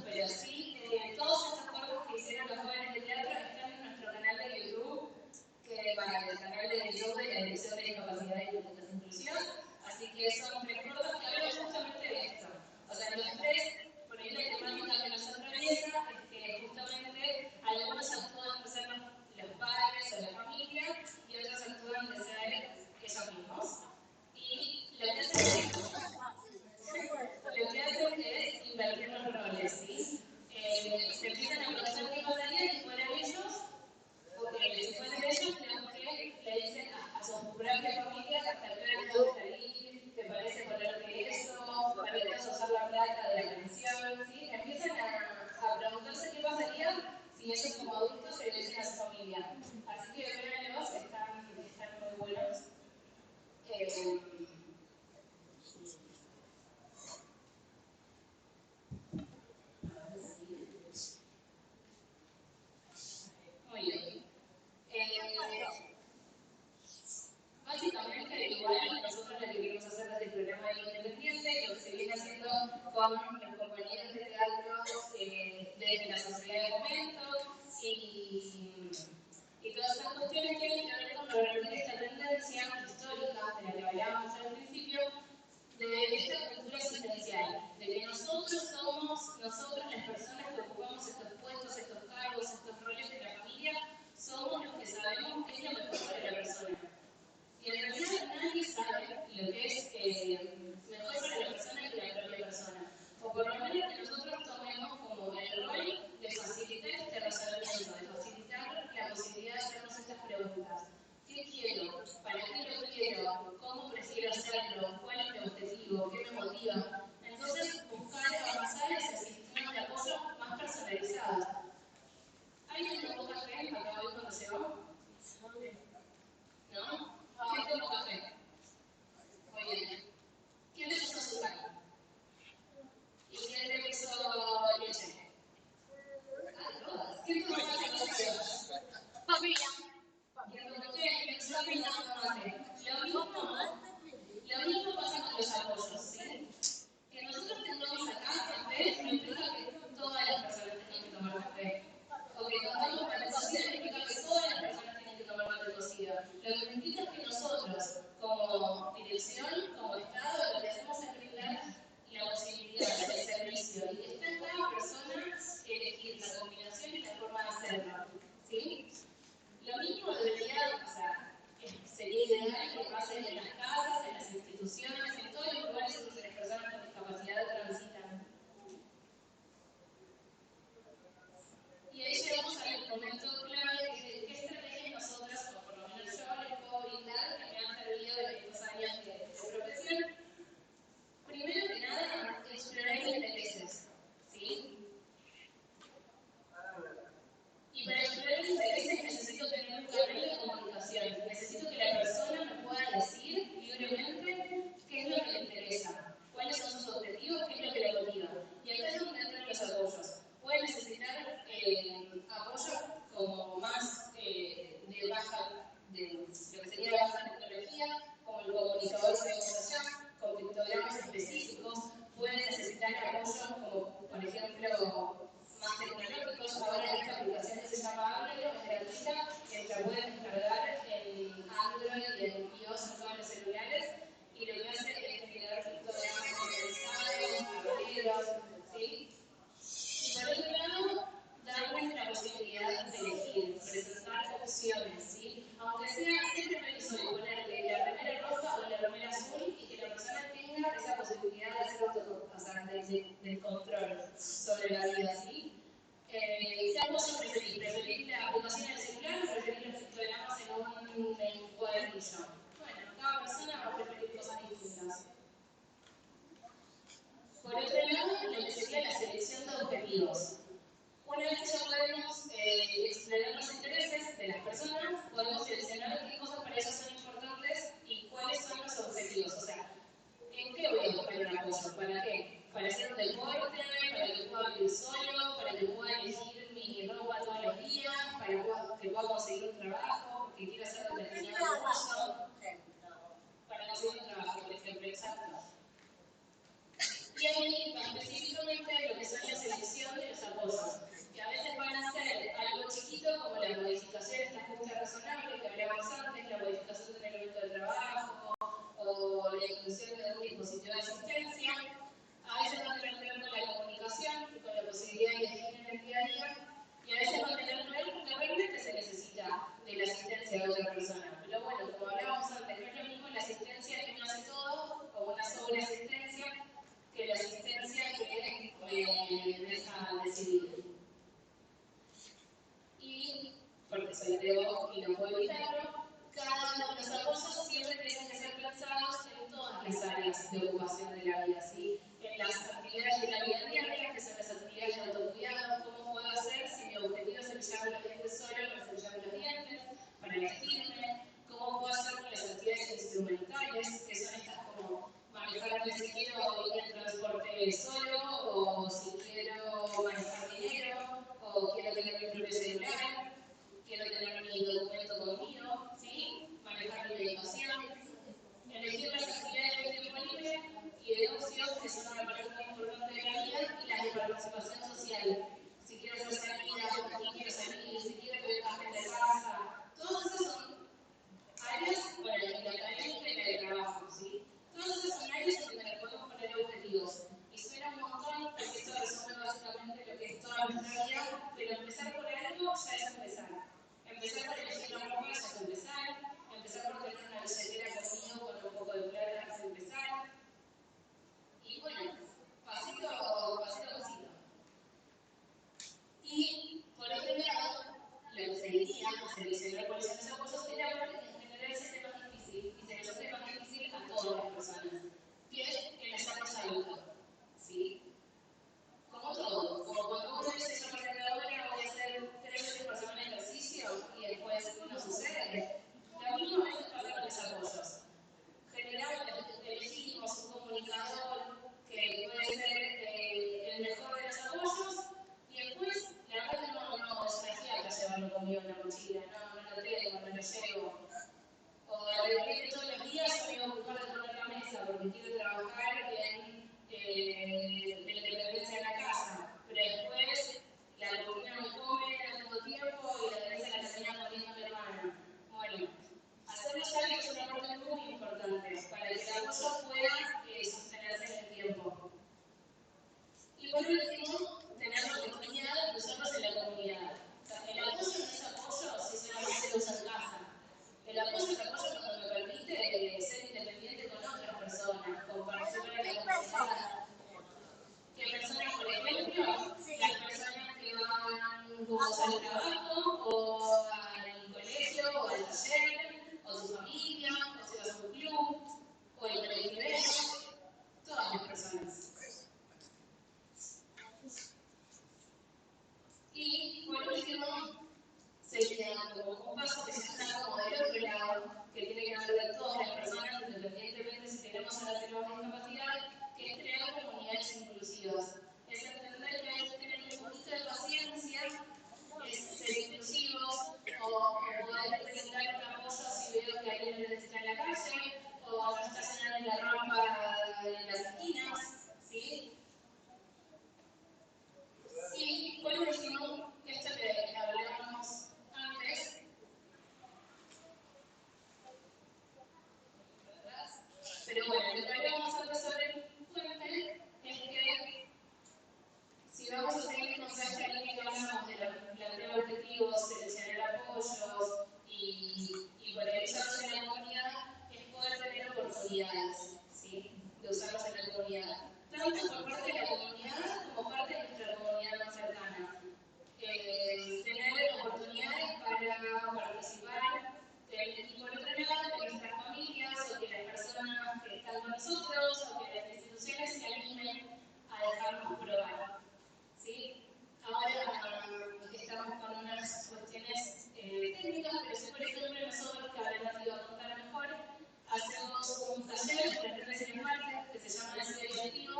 Pero sí, todos estos cortos que hicieron los jóvenes de teatro están en nuestro canal de YouTube, para el canal de YouTube de la Dirección de Discapacidad y Inclusión. Así que son tres cortos que hablan justamente de esto. O sea, los tres, por ahí la temática que nos atraviesa es que justamente algunos actúan de ser los padres o la familia y otros actúan de ser ellos mismos. Y lo que hacen es invertir los roles, ¿sí? Se empiezan a preguntar qué pasaría si fueran ellos, porque si fueran ellos tenemos que le dicen a su propia familia hasta qué hora te gusta ir, te parece ponerte eso, para qué vas a usar la plata de la pensión, ¿sí? Empiezan a preguntarse qué pasaría si ellos como adultos se le dicen a su familia. Así que véanlos, están muy buenos. Muy bien. Básicamente, igual, nosotros lo que queremos hacer desde el programa de Independiente, lo que se viene haciendo con los compañeros de teatro desde la sociedad de momento y todas esas cuestiones tienen que ver con revertir esta tendencia histórica de la que hablábamos al principio, de esta cultura asistencial, de que nosotros somos, nosotros las personas que ocupamos estos puestos, estos cargos, estos roles de la familia, somos los que sabemos qué es lo mejor para la persona. Y en realidad nadie sabe lo que es mejor para la persona que la propia persona. O por lo menos que nosotros tomemos como el rol de facilitar este razonamiento, de facilitar la posibilidad de hacernos estas preguntas. ¿Qué quiero? ¿Para qué lo quiero? ¿Cómo prefiero hacerlo? ¿Cuál es mi objetivo? ¿Qué me motiva? Entonces, buscar avanzar hacia sistemas de apoyo más personalizados. ¿Alguien que tomó café acá hoy cuando llegó? ¿No? ¿Quién tomó café? Muy bien. ¿Quién le puso azúcar? ¿Y quién le puso leche? Ah, todas. ¿Quién tomó mate con cerebros? Familia. ¿Quién tomó café? ¿Quién tomó mate? Lo mismo pasa con los apoyos, ¿sí? Que nosotros tengamos acá café no implica que todas las personas tengan que tomar café.
intereses necesito tener un canal de comunicación. Necesito que la persona me pueda decir libremente qué es lo que le interesa, cuáles son sus objetivos, qué es lo que le motiva. Y acá es donde entran los apoyos. Puede necesitar apoyo como más de baja, de lo que sería baja tecnología, como el comunicador de negociación, con pictogramas específicos. Puede necesitar apoyo como, por ejemplo, más tecnológicos. Ahora hay esta aplicación que se llama Aurelo, es gratuita, que la pueden descargar en Android y en iOS en todos los celulares. Y lo que hace es generar pictogramas personalizados, tableros, ¿sí? Y por otro lado, darles la posibilidad de elegir, presentar opciones, ¿sí? Aunque sea, siempre me hizo ponerle la remera roja o la remera azul y que la persona tenga esa posibilidad de hacer del control sobre la vida, ¿sí? ¿Qué apoyo preferís? ¿Preferís la aplicación en el celular o preferís los pictogramas en un cuadernillo? Bueno, cada persona va a preferir cosas distintas. Por otro lado, lo que sería la selección de objetivos. Una vez que ya podemos explorar los intereses de las personas, podemos seleccionar qué cosas para ellas son importantes y cuáles son los objetivos. O sea, ¿en qué voy a buscar un apoyo? ¿Para qué? ¿Para hacer un deporte? ¿Para que pueda vivir solo? ¿Para que pueda elegir mi ropa todos los días? ¿Para que pueda conseguir un trabajo? ¿Porque quiero hacer determinado curso? Para conseguir un trabajo, por ejemplo, exacto. Y ahí va específicamente lo que son la selección de los apoyos, que a veces van a ser algo chiquito como la modificación de esta ajuste razonable que hablábamos antes, la modificación del elemento de trabajo o la inclusión de un dispositivo de asistencia. A veces van a tener que ver con la comunicación y con la posibilidad de elegir en el día a día, y a veces van a tener que ver porque realmente se necesita de la asistencia de otra persona. Pero bueno, como hablábamos antes, no es lo mismo la asistencia que no hace todo, o una sobreasistencia, que la asistencia que me deja decidir. Y, porque soy Leo y no puedo evitarlo, cada uno de los apoyos siempre tienen que ser pensados en todas las áreas de ocupación de la vida, ¿sí? En las actividades de la vida diaria, que son las actividades de autocuidado, cómo puedo hacer si mi objetivo es cepillarme los dientes solo para cepillarme los dientes, para vestirme, cómo puedo hacer con las actividades instrumentales, que son estas como manejar si quiero ir en transporte solo, o si quiero manejar dinero, o quiero tener mi propio celular, quiero tener mi documento conmigo, ¿sí? Manejar mi medicación, elegir las actividades de tiempo libre y de ocio, que son una parte muy importante de la vida, y las de participación social. Si quiero hacer salidas, con quién quiero salir, si quiero que venga gente de casa, todas esas son áreas, bueno, y la académica y la de trabajo, ¿sí? Todas esas son áreas donde le podemos poner objetivos. Y suena un montón, porque esto resume básicamente lo que es toda nuestra vida, pero empezar por algo ya es empezar. Empezar por elegir la ropa ya es empezar. Empezar por tener una billetera conmigo con un poco de plata es empezar. Y bueno, pasito a pasito. Y por otro lado, lo que seguiría, seleccionar cuáles son los apoyos, era porque en general se hace más difícil, y se nos hace más difícil a todas las personas, que es el hacernos adultos, ¿sí? Como todo, como cuando uno dice yo por ahora voy a hacer 3 veces por semana ejercicio y después no sucede. Lo mismo es pasa con los apoyos. Generamos, elegimos un comunicador que puede ser el mejor de los apoyos y después la verdad que no es una fiaca llevarlo conmigo en la mochila, no lo tengo, no lo llevo. O de repente todos los días yo me voy a ocupar de poner la mesa porque quiero trabajar en la independencia de la casa, pero después la comida me come, no tengo tiempo y la derecha la termina comiendo mi hermana. Bueno, hacerlo saber es una parte muy importante para que el apoyo pueda sostenerse en el tiempo. Y por último, tener la oportunidad de usarlos en la comunidad. O sea, el apoyo no es apoyo si solamente lo uso en casa. El apoyo es apoyo cuando me permite ser independiente con otras personas, compartir en la comunidad. Que personas, por ejemplo, las personas que van juntos al trabajo, o al colegio, o al taller, o tu familia, o si vas a un club, o el colectivero, todas las personas. Y por último, seguir paso que ya está como del otro lado, que tiene que ver de todas las personas, independientemente si tenemos o no tenemos discapacidad, que es crear comunidades inclusivas. Es entender que hay que tener un poquito de paciencia, es ser inclusivos, o poder brindar un apoyo si veo que alguien lo necesita en la calle, o no está cenando en la rampa en las esquinas, ¿sí? Y por último, esto que hablábamos antes, pero bueno, lo que hablábamos antes sobre el puente es que si vamos a seguir con esta línea que hablamos de plantear objetivos, seleccionar apoyos y polarizarlos en la comunidad, es poder tener oportunidades, ¿sí? De usarlos en la comunidad. Tanto por parte de la comunidad como parte de nuestra comunidad más cercana. Tener oportunidades para participar, y por otro lado, que nuestras familias o que las personas que están con nosotros o que las instituciones se animen a dejarnos probar. ¿Sí? Ahora estamos con unas cuestiones técnicas, pero si por ejemplo nosotros, que ahora nos iba a contar mejor, hacemos un taller de lunes y el martes que se llama Decidir Activo,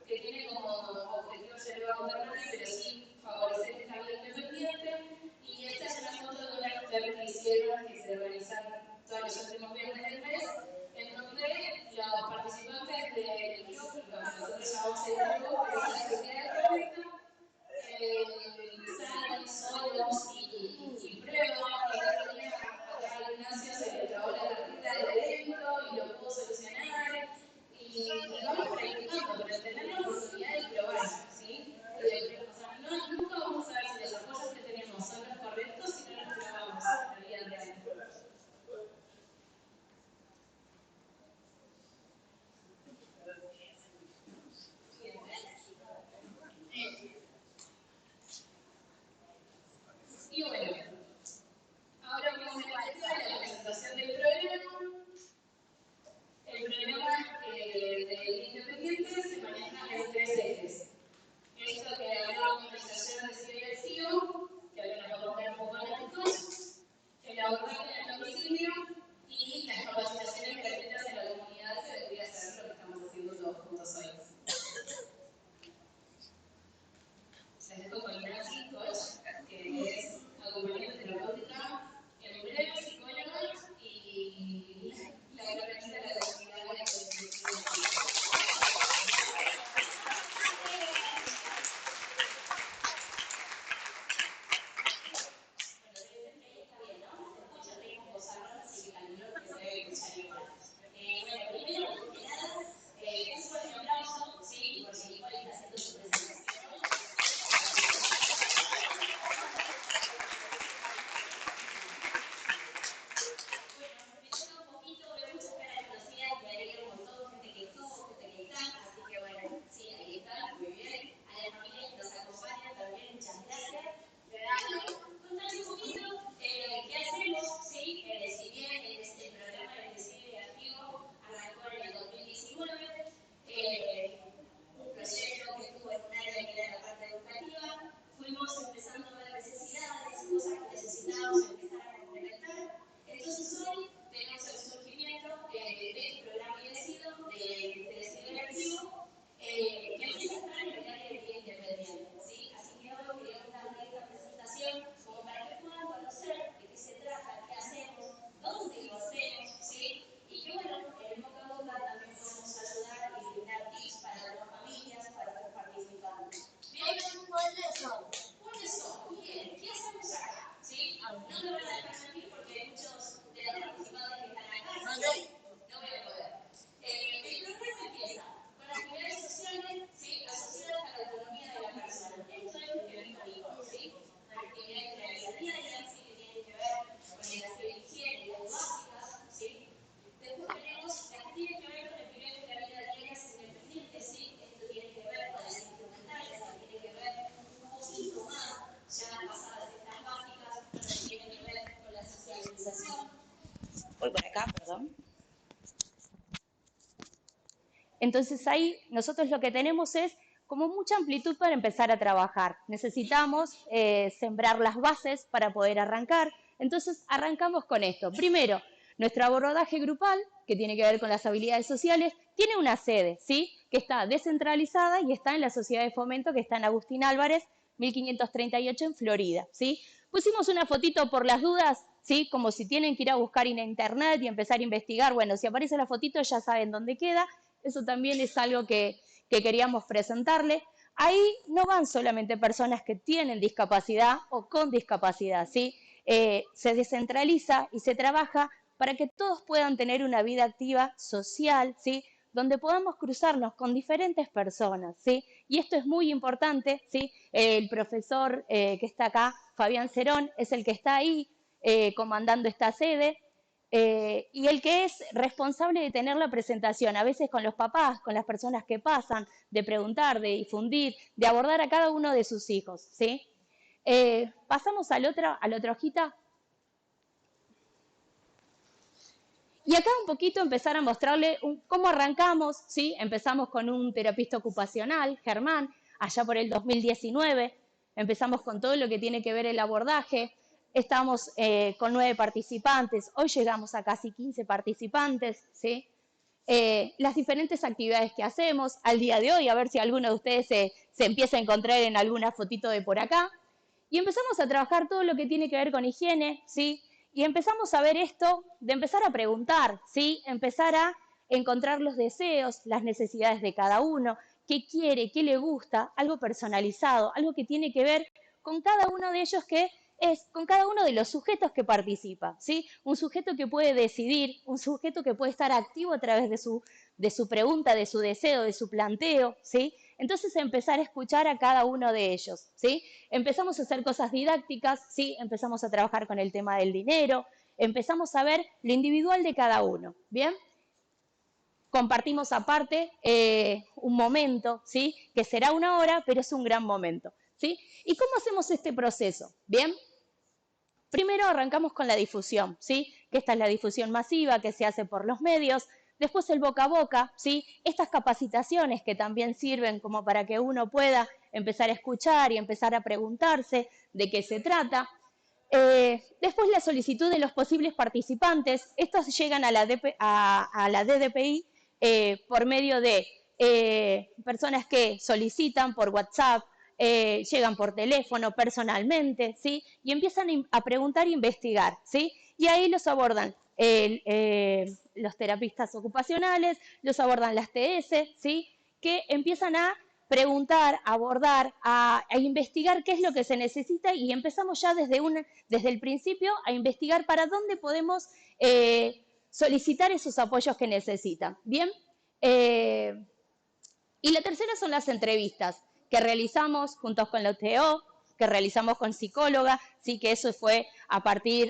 que tiene como objetivo, ya le voy a contar más, pero sí favorecer esta vida independiente. Y esta es una foto de una actividad que hicieron, que se realizaron todos los últimos viernes del mes, en donde los participantes del club, lo que nosotros llamamos el grupo, que es la sociedad económica, salen solos y prueban. El otro día acá Ignacio se le trabó la tarjeta del evento y lo pudo solucionar. Y vamos practicando, pero tener la oportunidad de probar, ¿sí? O sea, nunca vamos a ver si los apoyos que tenemos son los correctos si no los probamos en la vida real. Y bueno, ahora vamos a la presentación del programa. El programa de Independiente se maneja en tres ejes. Esto que hablábamos del taller de cine lectivo, que ahora nos va a contar un poco Anarcos, el abordaje en el domicilio y las capacitaciones gratuitas en la comunidad, que debería ser lo que estamos haciendo todos juntos hoy. Les dejo con Nancy Koch, que es acompañante terapéutica, en breve psicóloga y la que organiza la comunidad de cine.
Voy por acá, perdón.
Entonces ahí nosotros lo que tenemos es como mucha amplitud para empezar a trabajar. Necesitamos sembrar las bases para poder arrancar,
Entonces, arrancamos con esto. Primero, nuestro abordaje grupal, que tiene que ver con las habilidades sociales, tiene una sede, ¿sí? Que está descentralizada y está en la Sociedad de Fomento, que está en Agustín Álvarez, 1538 en Florida, ¿sí? Pusimos una fotito por las dudas, ¿sí? Como si tienen que ir a buscar en internet y empezar a investigar. Bueno, si aparece la fotito ya saben dónde queda. Eso también es algo que queríamos presentarle. Ahí no van solamente personas que tienen discapacidad o con discapacidad, ¿sí? Se descentraliza y se trabaja para que todos puedan tener una vida activa social, ¿sí? Donde podamos cruzarnos con diferentes personas, ¿sí? Y esto es muy importante, ¿sí? El profesor que está acá, Fabián Cerón, es el que está ahí comandando esta sede, y el que es responsable de tener la presentación, a veces con los papás, con las personas que pasan, de preguntar, de difundir, de abordar a cada uno de sus hijos, ¿sí? Pasamos a la otra hojita. Y acá un poquito empezar a mostrarle cómo arrancamos, ¿sí? Empezamos con un terapista ocupacional, Germán, allá por el 2019. Empezamos con todo lo que tiene que ver el abordaje. Estamos con 9 participantes. Hoy llegamos a casi 15 participantes, ¿sí? Las diferentes actividades que hacemos al día de hoy, a ver si alguno de ustedes se empieza a encontrar en alguna fotito de por acá. Y empezamos a trabajar todo lo que tiene que ver con higiene, ¿sí? Y empezamos a ver esto de empezar a preguntar, ¿sí? Empezar a encontrar los deseos, las necesidades de cada uno, qué quiere, qué le gusta, algo personalizado, algo que tiene que ver con cada uno de ellos, que es con cada uno de los sujetos que participa, ¿sí? Un sujeto que puede decidir, un sujeto que puede estar activo a través de su pregunta, de su deseo, de su planteo, ¿sí? Entonces empezar a escuchar a cada uno de ellos, ¿sí? Empezamos a hacer cosas didácticas, ¿sí? Empezamos a trabajar con el tema del dinero, empezamos a ver lo individual de cada uno, ¿bien? Compartimos aparte un momento, ¿sí? Que será una hora, pero es un gran momento, ¿sí? ¿Y cómo hacemos este proceso? ¿Bien? Primero arrancamos con la difusión, ¿sí? Que esta es la difusión masiva que se hace por los medios. Después el boca a boca, ¿sí? Estas capacitaciones que también sirven como para que uno pueda empezar a escuchar y empezar a preguntarse de qué se trata. Después la solicitud de los posibles participantes. Estos llegan a la DDPI por medio de personas que solicitan por WhatsApp, llegan por teléfono, personalmente, ¿sí? Y empiezan a preguntar e investigar, ¿sí? Y ahí los abordan los terapistas ocupacionales, los abordan las TS, ¿sí? Que empiezan a preguntar, a abordar, a investigar qué es lo que se necesita, y empezamos ya desde el principio a investigar para dónde podemos solicitar esos apoyos que necesitan, ¿bien? Y la tercera son las entrevistas que realizamos juntos con la UTO, que realizamos con psicóloga, ¿sí? Que eso fue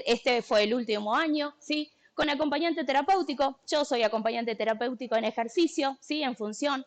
este fue el último año, ¿sí? Con acompañante terapéutico. Yo soy acompañante terapéutico en ejercicio, ¿sí? En función.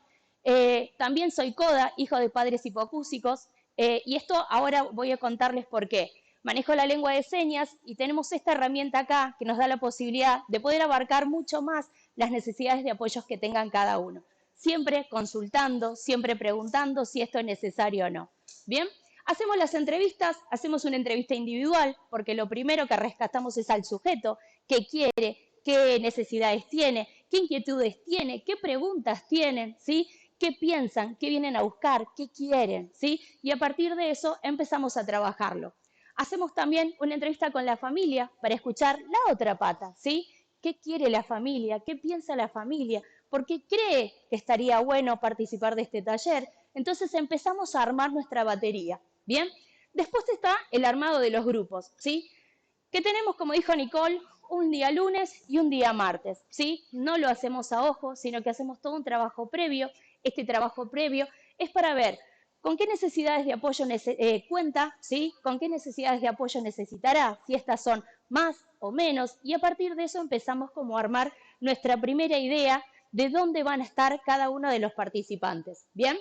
También soy CODA, hijo de padres hipoacúsicos, y esto ahora voy a contarles por qué. Manejo la lengua de señas y tenemos esta herramienta acá que nos da la posibilidad de poder abarcar mucho más las necesidades de apoyos que tengan cada uno. Siempre consultando, siempre preguntando si esto es necesario o no. ¿Bien? Hacemos las entrevistas, hacemos una entrevista individual, porque lo primero que rescatamos es al sujeto, qué quiere, qué necesidades tiene, qué inquietudes tiene, qué preguntas tienen, ¿sí? Qué piensan, qué vienen a buscar, qué quieren, ¿sí? Y a partir de eso empezamos a trabajarlo. Hacemos también una entrevista con la familia para escuchar la otra pata, ¿sí? ¿Qué quiere la familia? ¿Qué piensa la familia? ¿Por qué cree que estaría bueno participar de este taller? Entonces empezamos a armar nuestra batería, ¿bien? Después está el armado de los grupos, ¿sí? Que tenemos, como dijo Nicole, un día lunes y un día martes, ¿sí? No lo hacemos a ojo, sino que hacemos todo un trabajo previo. Este trabajo previo es para ver con qué necesidades de apoyo cuenta, ¿sí? Con qué necesidades de apoyo necesitará, si estas son más o menos, y a partir de eso empezamos como a armar nuestra primera idea de dónde van a estar cada uno de los participantes, ¿bien?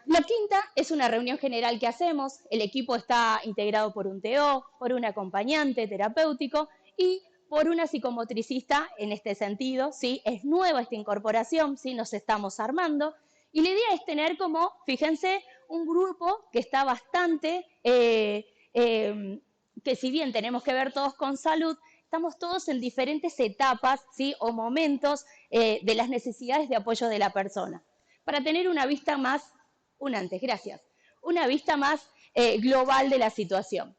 La quinta es una reunión general que hacemos. El equipo está integrado por un TO, por un acompañante terapéutico y por una psicomotricista en este sentido, ¿sí? Es nueva esta incorporación, ¿sí? Nos estamos armando. Y la idea es tener como, fíjense, un grupo que está bastante que si bien tenemos que ver todos con salud, estamos todos en diferentes etapas, ¿sí? O momentos de las necesidades de apoyo de la persona. Para tener una vista más, una vista más global de la situación.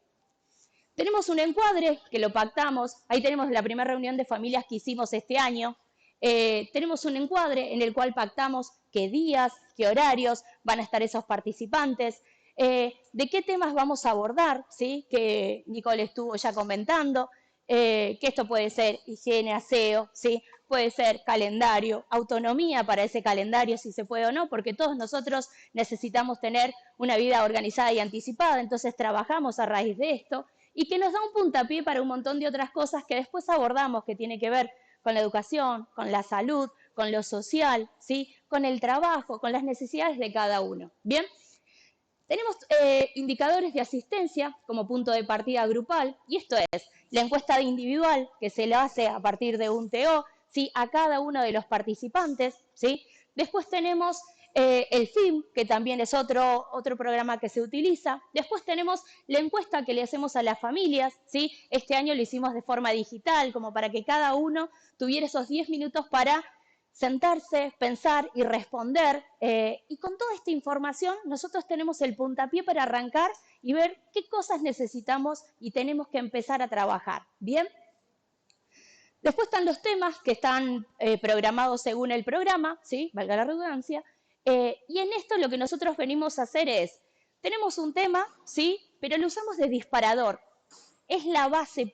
Tenemos un encuadre que lo pactamos, ahí tenemos la primera reunión de familias que hicimos este año. Tenemos un encuadre en el cual pactamos qué días, qué horarios van a estar esos participantes, de qué temas vamos a abordar, ¿sí? Que Nicole estuvo ya comentando, que esto puede ser higiene, aseo, ¿sí? Puede ser calendario, autonomía para ese calendario, si se puede o no, porque todos nosotros necesitamos tener una vida organizada y anticipada, entonces trabajamos a raíz de esto, y que nos da un puntapié para un montón de otras cosas que después abordamos, que tiene que ver con la educación, con la salud, con lo social, ¿sí? Con el trabajo, con las necesidades de cada uno. ¿Bien? Tenemos indicadores de asistencia como punto de partida grupal, y esto es la encuesta individual que se le hace a partir de un TO, ¿sí? A cada uno de los participantes, ¿sí? Después tenemos el FIM, que también es otro programa que se utiliza. Después tenemos la encuesta que le hacemos a las familias, ¿sí? Este año lo hicimos de forma digital, como para que cada uno tuviera esos 10 minutos para sentarse, pensar y responder. Y con toda esta información nosotros tenemos el puntapié para arrancar y ver qué cosas necesitamos y tenemos que empezar a trabajar. ¿Bien? Después están los temas que están programados según el programa, ¿sí? Valga la redundancia. Y en esto lo que nosotros venimos a hacer es, tenemos un tema, ¿sí? Pero lo usamos de disparador. Es la base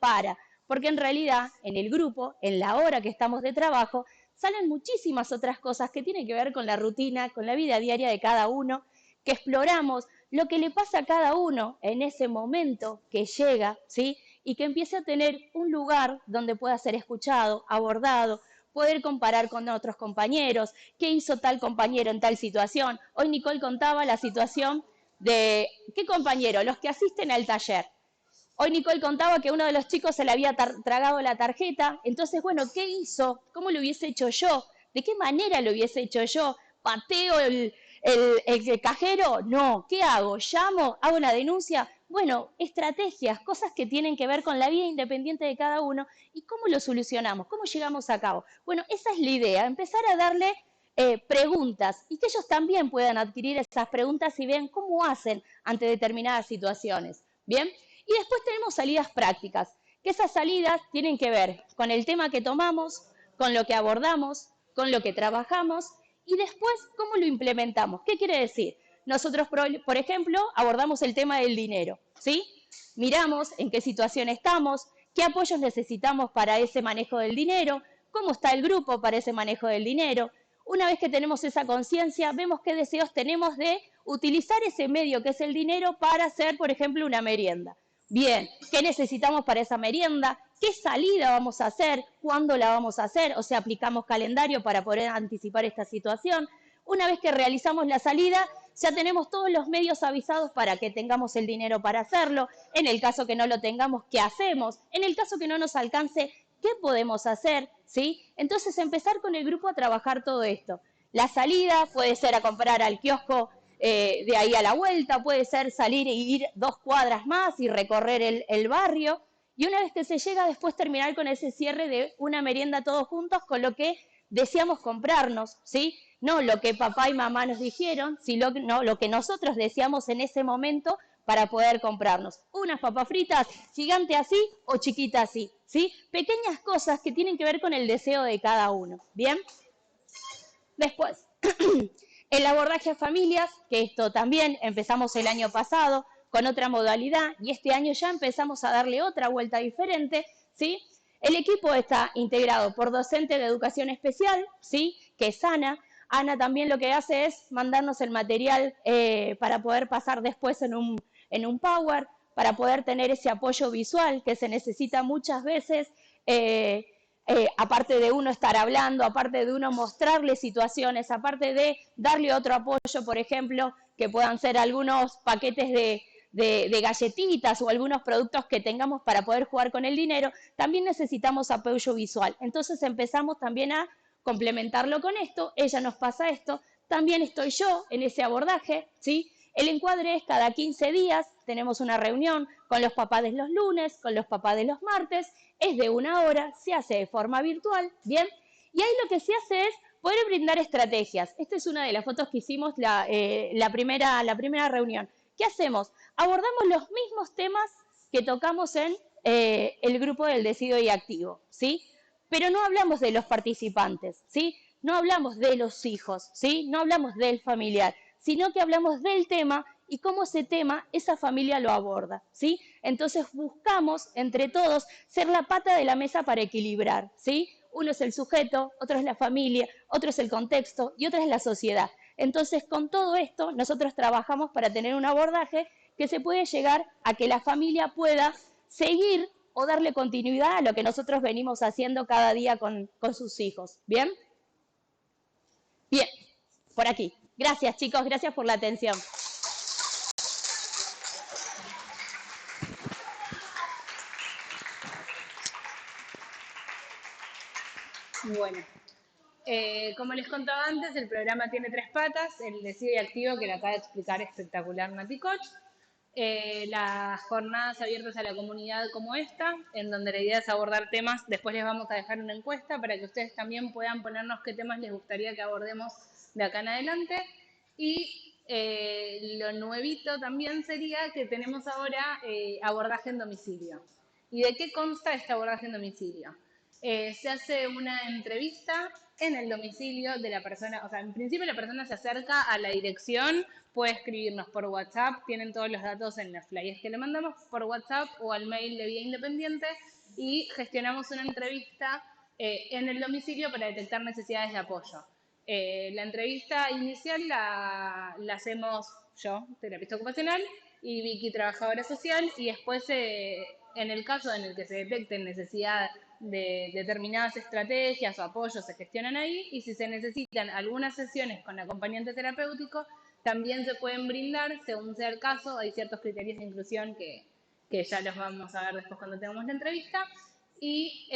porque en realidad en el grupo, en la hora que estamos de trabajo, salen muchísimas otras cosas que tienen que ver con la rutina, con la vida diaria de cada uno, que exploramos lo que le pasa a cada uno en ese momento que llega, ¿sí? Y que empiece a tener un lugar donde pueda ser escuchado, abordado, poder comparar con otros compañeros, qué hizo tal compañero en tal situación. Hoy Nicole contaba la situación de, ¿qué compañero? Los que asisten al taller. Hoy Nicole contaba que uno de los chicos se le había tragado la tarjeta, entonces, bueno, ¿qué hizo? ¿Cómo lo hubiese hecho yo? ¿De qué manera lo hubiese hecho yo? ¿Pateo el cajero? No. ¿Qué hago? ¿Llamo? ¿Hago una denuncia? Bueno, estrategias, cosas que tienen que ver con la vida independiente de cada uno y cómo lo solucionamos, cómo llegamos a cabo. Bueno, esa es la idea, empezar a darle preguntas y que ellos también puedan adquirir esas preguntas y vean cómo hacen ante determinadas situaciones. ¿Bien? Y después tenemos salidas prácticas, que esas salidas tienen que ver con el tema que tomamos, con lo que abordamos, con lo que trabajamos y después cómo lo implementamos. ¿Qué quiere decir? Nosotros, por ejemplo, abordamos el tema del dinero, ¿sí? Miramos en qué situación estamos, qué apoyos necesitamos para ese manejo del dinero, cómo está el grupo para ese manejo del dinero. Una vez que tenemos esa conciencia, vemos qué deseos tenemos de utilizar ese medio que es el dinero para hacer, por ejemplo, una merienda. Bien, ¿qué necesitamos para esa merienda? ¿Qué salida vamos a hacer? ¿Cuándo la vamos a hacer? O sea, aplicamos calendario para poder anticipar esta situación. Una vez que realizamos la salida, ya tenemos todos los medios avisados para que tengamos el dinero para hacerlo. En el caso que no lo tengamos, ¿qué hacemos? En el caso que no nos alcance, ¿qué podemos hacer? ¿Sí? Entonces, empezar con el grupo a trabajar todo esto. La salida puede ser a comprar al kiosco de ahí a la vuelta, puede ser salir e ir 2 cuadras más y recorrer el barrio. Y una vez que se llega, después terminar con ese cierre de una merienda todos juntos con lo que deseamos comprarnos, ¿sí? No lo que papá y mamá nos dijeron, sino lo que nosotros deseamos en ese momento para poder comprarnos. Unas papas fritas, gigante así o chiquita así, ¿sí? Pequeñas cosas que tienen que ver con el deseo de cada uno, ¿bien? Después, el abordaje a familias, que esto también empezamos el año pasado con otra modalidad y este año ya empezamos a darle otra vuelta diferente, ¿sí? El equipo está integrado por docente de educación especial, ¿sí? Que es Ana. Ana también lo que hace es mandarnos el material para poder pasar después en un Power, para poder tener ese apoyo visual que se necesita muchas veces, aparte de uno estar hablando, aparte de uno mostrarle situaciones, aparte de darle otro apoyo, por ejemplo, que puedan ser algunos paquetes de galletitas o algunos productos que tengamos para poder jugar con el dinero, también necesitamos apoyo visual. Entonces empezamos también a complementarlo con esto, ella nos pasa esto, también estoy yo en ese abordaje, ¿sí? El encuadre es cada 15 días, tenemos una reunión con los papás los lunes, con los papás los martes, es de 1 hora, se hace de forma virtual, ¿bien? Y ahí lo que se hace es poder brindar estrategias. Esta es una de las fotos que hicimos la primera reunión. ¿Qué hacemos? Abordamos los mismos temas que tocamos en el grupo del Decido y Activo, ¿sí? Pero no hablamos de los participantes, ¿sí? No hablamos de los hijos, ¿sí? No hablamos del familiar, sino que hablamos del tema y cómo ese tema, esa familia lo aborda, ¿sí? Entonces buscamos entre todos ser la pata de la mesa para equilibrar, ¿sí? Uno es el sujeto, otro es la familia, otro es el contexto y otro es la sociedad. Entonces, con todo esto, nosotros trabajamos para tener un abordaje que se puede llegar a que la familia pueda seguir o darle continuidad a lo que nosotros venimos haciendo cada día con sus hijos. ¿Bien? Bien, por aquí. Gracias, chicos, gracias por la atención.
Bueno, como les contaba antes, el programa tiene 3 patas, el Decido y Activo, que le acaba de explicar espectacular Nati Koch, las jornadas abiertas a la comunidad como esta, en donde la idea es abordar temas. Después les vamos a dejar una encuesta para que ustedes también puedan ponernos qué temas les gustaría que abordemos de acá en adelante. Y lo nuevito también sería que tenemos ahora abordaje en domicilio. ¿Y de qué consta este abordaje en domicilio? Se hace una entrevista en el domicilio de la persona, o sea, en principio la persona se acerca a la dirección, puede escribirnos por WhatsApp, tienen todos los datos en los flyers que le mandamos por WhatsApp o al mail de Vía Independiente y gestionamos una entrevista en el domicilio para detectar necesidades de apoyo. La entrevista inicial la hacemos yo, terapista ocupacional, y Vicky, trabajadora social, y después en el caso en el que se detecte necesidad de determinadas estrategias o apoyos se gestionan ahí, y si se necesitan algunas sesiones con acompañante terapéutico, también se pueden brindar según sea el caso. Hay ciertos criterios de inclusión que ya los vamos a ver después cuando tengamos la entrevista. Y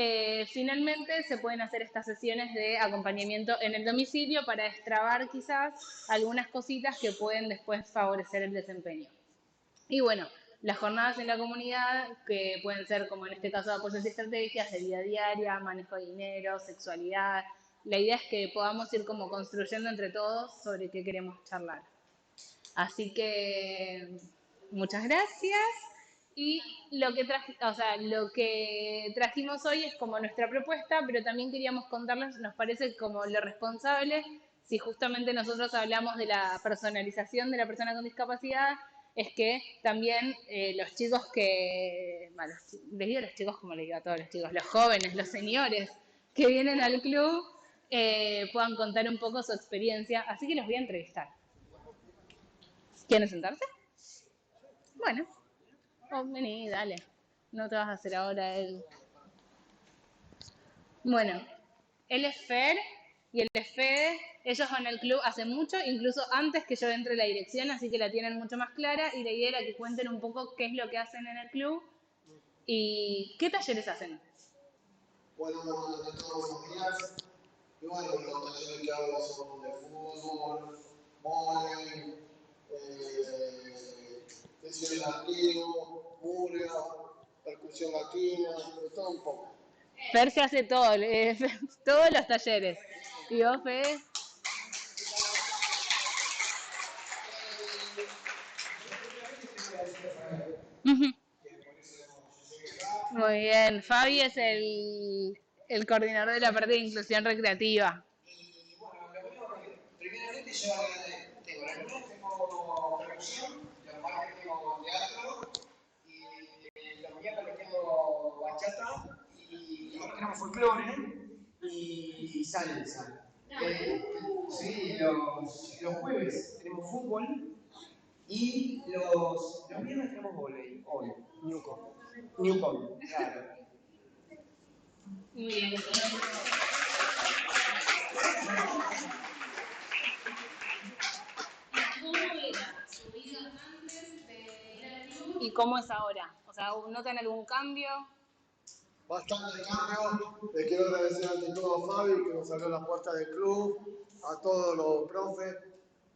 finalmente se pueden hacer estas sesiones de acompañamiento en el domicilio para destrabar quizás algunas cositas que pueden después favorecer el desempeño. Y bueno, las jornadas en la comunidad, que pueden ser, como en este caso, apoyos y estrategias de vida diaria, manejo de dinero, sexualidad. La idea es que podamos ir como construyendo entre todos sobre qué queremos charlar. Así que muchas gracias. Y lo que trajimos hoy es como nuestra propuesta, pero también queríamos contarles, nos parece como lo responsable, si justamente nosotros hablamos de la personalización de la persona con discapacidad, es que también los chicos bueno, les digo a los chicos como les digo a todos los chicos, los jóvenes, los señores que vienen al club, puedan contar un poco su experiencia. Así que los voy a entrevistar. ¿Quieren sentarse? Bueno. Oh, vení, dale. No te vas a hacer ahora el... Bueno, él es Fer y él es Fede. Ellos van al club hace mucho, incluso antes que yo entre a la dirección, así que la tienen mucho más clara. Y la idea era que cuenten un poco qué es lo que hacen en el club y qué talleres hacen.
Bueno, todos los días. Y bueno, los talleres que hago son de fútbol, vóley, sesiones latino, murga, percusión latina, de todo un poco.
Fer se hace todo, todos los talleres. ¿Y vos, Fede? Muy bien. Fabi es el coordinador de la parte de inclusión recreativa.
Y bueno, primeramente yo tengo la luna, tengo percusión, los martes tengo teatro, y la mañana le tengo bachata, y ahora tenemos folclore y salsa. Sí, los jueves tenemos fútbol y los viernes tenemos volei, hoy, Newcom, claro.
Muy bien. ¿Cómo era su vida antes de ir al club y cómo es ahora? O sea, ¿notan algún cambio?
Bastante cambio. Le quiero agradecer ante todo a Fabi que nos abrió las puertas del club, a todos los profes,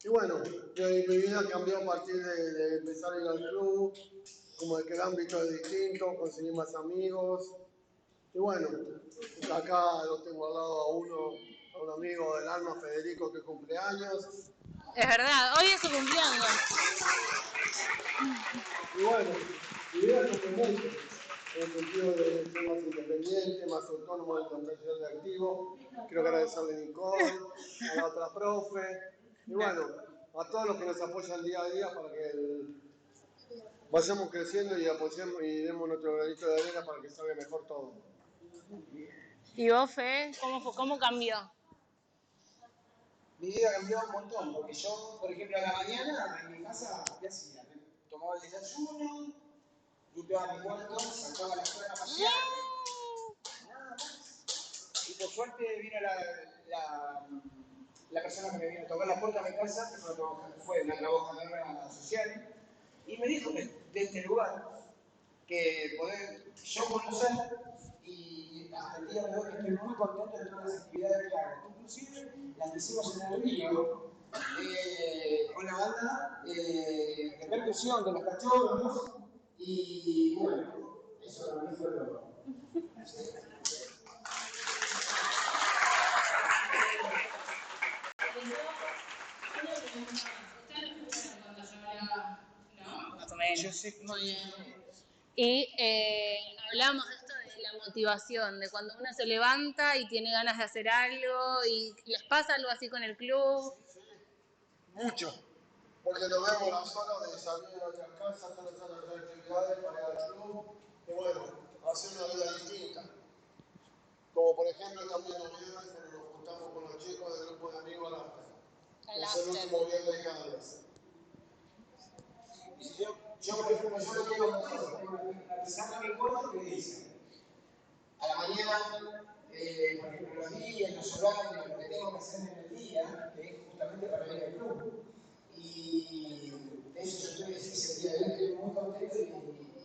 Y bueno, mi vida cambió a partir de empezar a ir al club, como de que el ámbito es distinto, conseguí más amigos. Y bueno, acá lo tengo al lado a un amigo del alma, Federico, que cumple años.
Es verdad, hoy es su cumpleaños.
Y bueno, mi vida cambió mucho, en el sentido de ser más independiente, más autónomo en la prestación de activo. Quiero agradecerle a Nicole, a la otra profe, y bueno, a todos los que nos apoyan día a día para que vayamos creciendo y apoyemos y demos nuestro granito de arena para que salga mejor todo.
¿Y vos, Fe, cómo cambió?
Mi vida cambió un montón, porque yo, por ejemplo, a la mañana en mi casa, ¿qué hacía? Tomaba el desayuno, limpiaba mi cuarto, sacaba la escuela a pasear, nada más. Y por suerte vino la persona que me vino a tocar la puerta de mi casa, que fue una trabajadora social, y me dijo de este lugar que poder yo conocer y hasta el día de hoy estoy muy contento de todas las actividades que hago. Inclusive las que hicimos en el Río, con la banda de percusión de los cachorros y bueno, eso para mí fue lo.
Más o menos.
Yo sé
Muy bien. Y hablamos de esto de la motivación, de cuando uno se levanta y tiene ganas de hacer algo, y les pasa algo así con el club.
Mucho, porque nos vemos las horas de salir de nuestras casas, hacer nuestras actividades para ir al club, y bueno, hacer una vida distinta. Como por ejemplo también los viernes cuando nos juntamos con los chicos del grupo de amigos es el último viernes de cada mes.
Yo por ejemplo, yo lo tengo una pizarra en mi cuarto que dice, a la mañana, por ejemplo, los días, los horarios, lo que tengo que hacer en el día, que es justamente para ir al club. Y eso yo estoy ese día de hoy, estoy muy contento y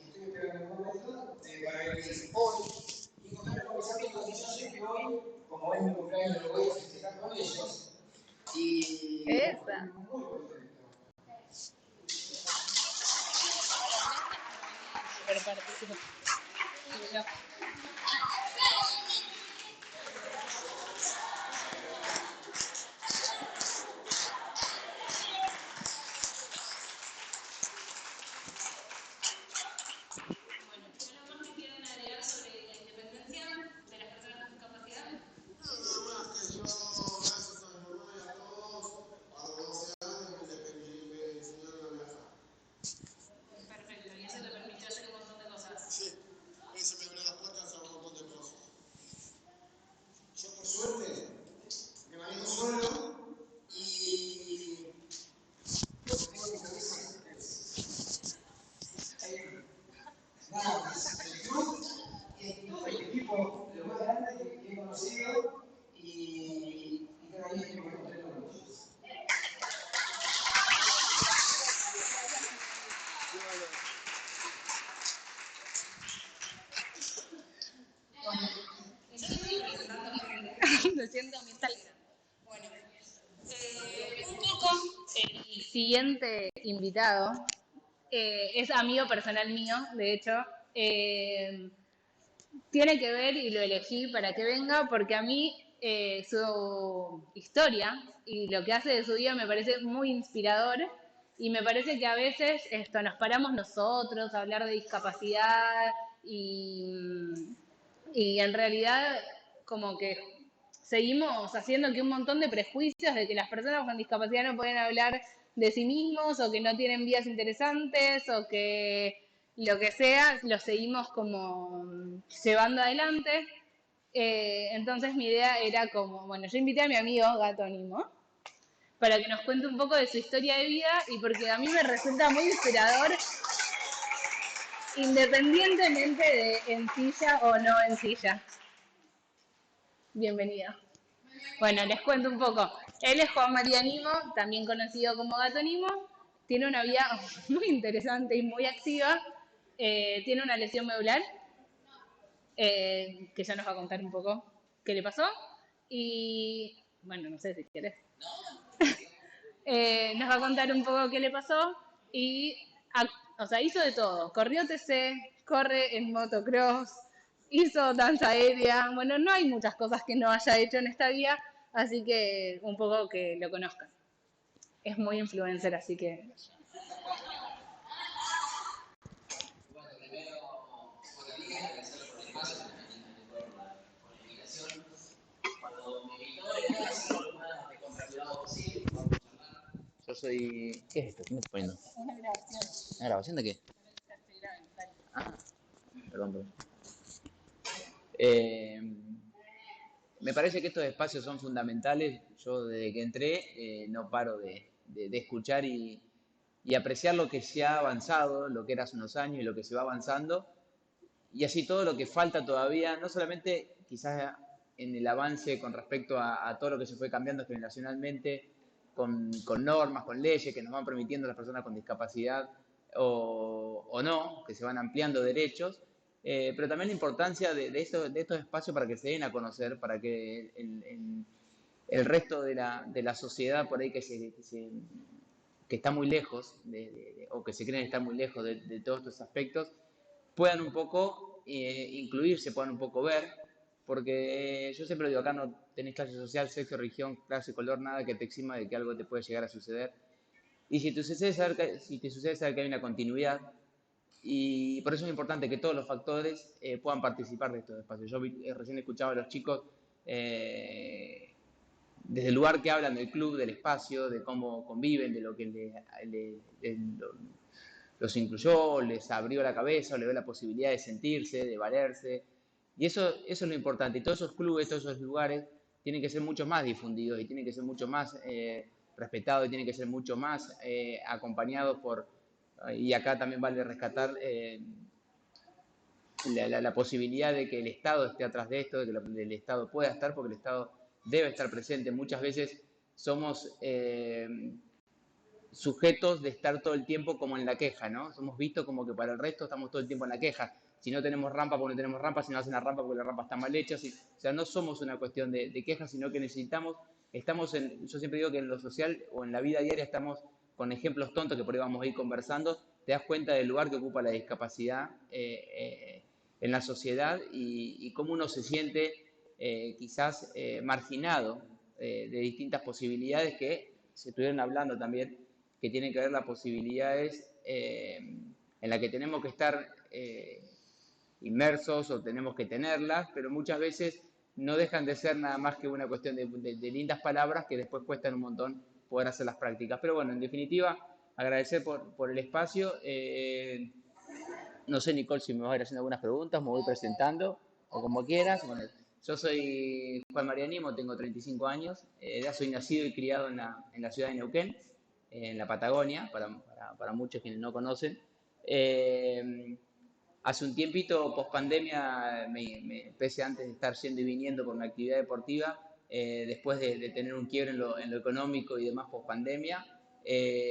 estoy esperando un momento para ir hoy y contar con mis amigos. Y yo sé que hoy, como es mi cumpleaños, lo voy a festejar con ellos. Y
Esa.
muy contento.
Pero participo.
¿Quieren agregar sobre la independencia de las personas con discapacidad?
No, nada más que yo, gracias a mi mamá y a todos, a los 12 años me enseñaron a viajar.
Perfecto, y eso te permitió hacer un montón de cosas.
Sí, eso me abrió las puertas a un montón de cosas. Yo por suerte me manejo solo y lo que tengo en mi cabeza es nada más el club y todo el equipo, lo más grande que he conocido y cada día estoy muy contento con ellos.
Y yo estoy presentando gente.
Lo siento, me está alegrando. Bueno, un poco el siguiente invitado es amigo personal mío, de hecho. Tiene que ver y lo elegí para que venga porque a mí su historia y lo que hace de su vida me parece muy inspirador y me parece que a veces nos paramos nosotros a hablar de discapacidad y en realidad como que seguimos haciendo que un montón de prejuicios de que las personas con discapacidad no pueden hablar de sí mismos o que no tienen vidas interesantes o que lo que sea, lo seguimos como llevando adelante. Entonces mi idea era como, bueno, yo invité a mi amigo Gatónimo para que nos cuente un poco de su historia de vida y porque a mí me resulta muy inspirador independientemente de en silla o no en silla. Bienvenido. Bueno, les cuento un poco. Él es Juan María Nimo, también conocido como Gato Nimo. Tiene una vida muy interesante y muy activa. Tiene una lesión medular, que ya nos va a contar un poco qué le pasó. Y bueno, no sé si quieres. nos va a contar un poco qué le pasó y, o sea, hizo de todo. Corrió TC, corre en motocross, hizo danza aérea. Bueno, no hay muchas cosas que no haya hecho en esta vida, así que un poco que lo conozcan. Es muy influencer, así que...
Bueno, primero, bueno, dije agradecerle por el espacio, por la invitación. Cuando me invitó, le dije hacerlo lo más descontracturado posible. Yo soy. ¿Qué es esto? ¿Qué me está poniendo?
Una grabación.
¿Una grabación de qué? Ah, perdón, perdón. Eh, Me parece que estos espacios son fundamentales. Yo desde que entré no paro de escuchar y apreciar lo que se ha avanzado, lo que era hace unos años y lo que se va avanzando. Y así todo lo que falta todavía, no solamente quizás en el avance con respecto a todo lo que se fue cambiando generacionalmente, con normas, con leyes que nos van permitiendo a las personas con discapacidad o no, que se van ampliando derechos, pero también la importancia de estos espacios para que se den a conocer, para que el resto de la sociedad por ahí que está muy lejos o que se creen estar muy lejos de todos estos aspectos, puedan un poco incluirse, puedan un poco ver, porque yo siempre digo, acá no tenés clase social, sexo, religión, clase, color, nada que te exima de que algo te puede llegar a suceder. Y si te sucede saber que hay una continuidad, y por eso es importante que todos los factores puedan participar de estos espacios. Yo recién escuchaba a los chicos desde el lugar que hablan del club, del espacio, de cómo conviven, de lo que los incluyó, les abrió la cabeza, les dio la posibilidad de sentirse, de valerse. Y eso es lo importante. Y todos esos clubes, todos esos lugares tienen que ser mucho más difundidos y tienen que ser mucho más respetados y tienen que ser mucho más acompañados por... Y acá también vale rescatar la posibilidad de que el Estado esté atrás de esto, de que el Estado pueda estar, porque el Estado debe estar presente. Muchas veces somos sujetos de estar todo el tiempo como en la queja, ¿no? Somos vistos como que para el resto estamos todo el tiempo en la queja. Si no tenemos rampa, porque no tenemos rampa, si no hacen la rampa, porque la rampa está mal hecha. O sea, no somos una cuestión de queja, sino que necesitamos, yo siempre digo que en lo social o en la vida diaria estamos con ejemplos tontos que por ahí vamos a ir conversando, te das cuenta del lugar que ocupa la discapacidad en la sociedad y cómo uno se siente quizás marginado de distintas posibilidades que se estuvieron hablando también, que tienen que ver las posibilidades en las que tenemos que estar inmersos o tenemos que tenerlas, pero muchas veces no dejan de ser nada más que una cuestión de lindas palabras que después cuestan un montón poder hacer las prácticas. Pero bueno, en definitiva, agradecer por el espacio. No sé, Nicole, si me vas a ir haciendo algunas preguntas, me voy presentando o como quieras. Bueno, yo soy Juan María Nimo, tengo 35 años, ya soy nacido y criado en la ciudad de Neuquén, en la Patagonia, para muchos quienes no conocen. Hace un tiempito, post pandemia, me empecé antes de estar yendo y viniendo por una actividad deportiva, después de tener un quiebre en lo económico y demás post pandemia,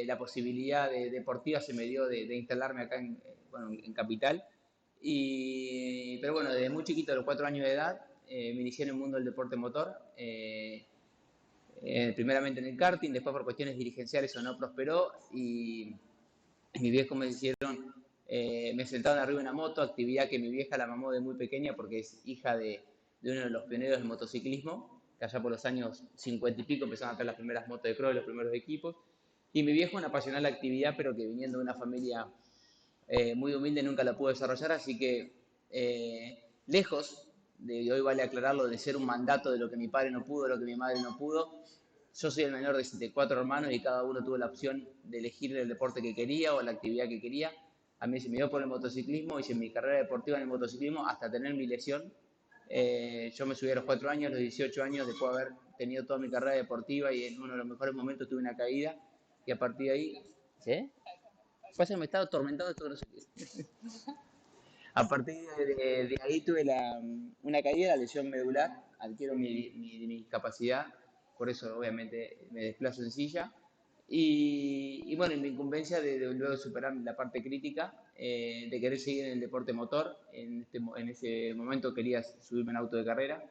la posibilidad deportiva se me dio de instalarme acá bueno, en Capital. Pero bueno, desde muy chiquito, a los 4 años de edad, me inicié en el mundo del deporte motor. Primeramente en el karting, después por cuestiones dirigenciales eso no prosperó y mis viejos me sentaron arriba de una moto, actividad que mi vieja la mamó de muy pequeña porque es hija de uno de los pioneros del motociclismo, que allá por los años 50 y pico empezaron a tener las primeras motos de cross, los primeros equipos. Y mi viejo una apasionada la actividad, pero que viniendo de una familia muy humilde nunca la pudo desarrollar, así que lejos de hoy vale aclararlo, de ser un mandato de lo que mi padre no pudo, lo que mi madre no pudo. Yo soy el menor de 4 hermanos y cada uno tuvo la opción de elegir el deporte que quería o la actividad que quería. A mí se me dio por el motociclismo, hice mi carrera deportiva en el motociclismo hasta tener mi lesión. Yo me subí a los 4 años, a los 18 años, después de haber tenido toda mi carrera deportiva y en uno de los mejores momentos tuve una caída y a partir de ahí... ¿Sí? Pasa que me estaba atormentando todo, no sé qué. A partir de ahí tuve una caída, la lesión medular, adquiero mi discapacidad, por eso obviamente me desplazo en silla. Y bueno, en mi incumbencia de luego superar la parte crítica, de querer seguir en el deporte motor, en ese momento quería subirme en auto de carrera,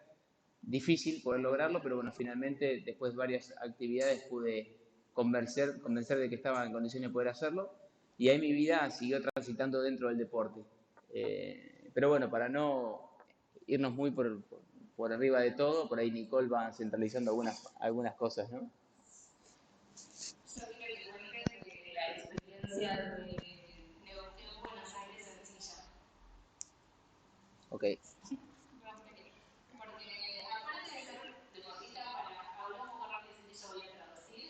difícil poder lograrlo, pero bueno, finalmente después de varias actividades pude
convencer de que estaba en condiciones de poder hacerlo, y ahí mi vida siguió transitando dentro del deporte. Pero bueno, para no irnos muy por arriba de todo, por ahí Nicole va centralizando algunas cosas, ¿no?
Yo creo que cuentes de la experiencia de Neuquén, Buenos Aires, Ercilla.
Ok.
Porque aparte de ser deportista, hablar un poco rápido y yo voy a traducir.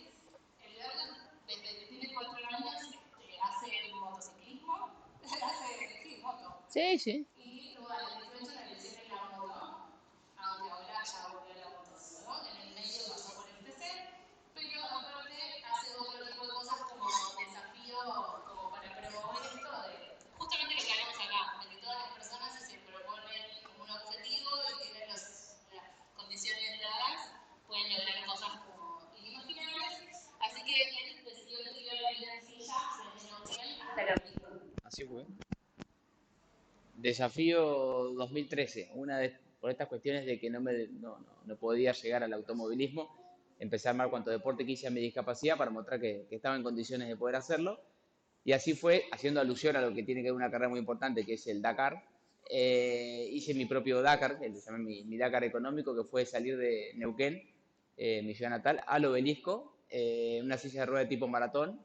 El Eduardo, desde que tiene 4 años, hace motociclismo, sí, moto.
Sí, sí.
Y luego a los 18 le hicieron la moto, aunque ahora ya volvió a la moto solo. En el medio pasó por el TC, pero aparte hace otro tipo de cosas como desafío, como para promover esto de justamente lo que hablamos acá, de que todas las personas se proponen un objetivo y tienen las condiciones dadas, pueden lograr cosas como inimaginables. Así que él decidió estudiar la vida en silla desde Neuquén hasta la película.
Así fue. Desafío 2013, por estas cuestiones de que no podía llegar al automovilismo, empecé a armar cuanto deporte quise a mi discapacidad para mostrar que estaba en condiciones de poder hacerlo, y así fue, haciendo alusión a lo que tiene que ver una carrera muy importante, que es el Dakar. Hice mi propio Dakar, que le llamé mi Dakar económico, que fue salir de Neuquén, mi ciudad natal, al Obelisco, una silla de ruedas tipo maratón,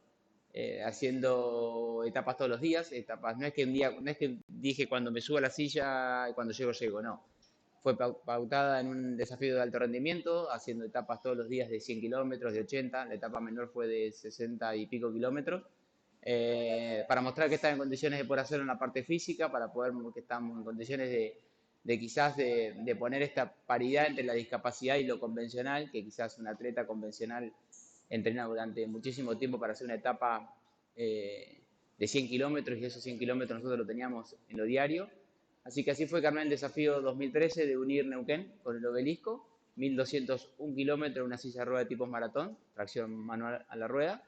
haciendo etapas todos los días. No es que no es que dije cuando me subo a la silla y cuando llego, no. Fue pautada en un desafío de alto rendimiento, haciendo etapas todos los días de 100 kilómetros, de 80, la etapa menor fue de 60 y pico kilómetros, para mostrar que estaba en condiciones de poder hacerlo en la parte física, para poder que estamos en condiciones de quizás de poner esta paridad entre la discapacidad y lo convencional, que quizás un atleta convencional entrena durante muchísimo tiempo para hacer una etapa de 100 kilómetros, y esos 100 kilómetros nosotros lo teníamos en lo diario. Así que así fue que armé el desafío 2013 de unir Neuquén con el Obelisco, 1201 kilómetros, una silla de rueda de tipo maratón, tracción manual a la rueda.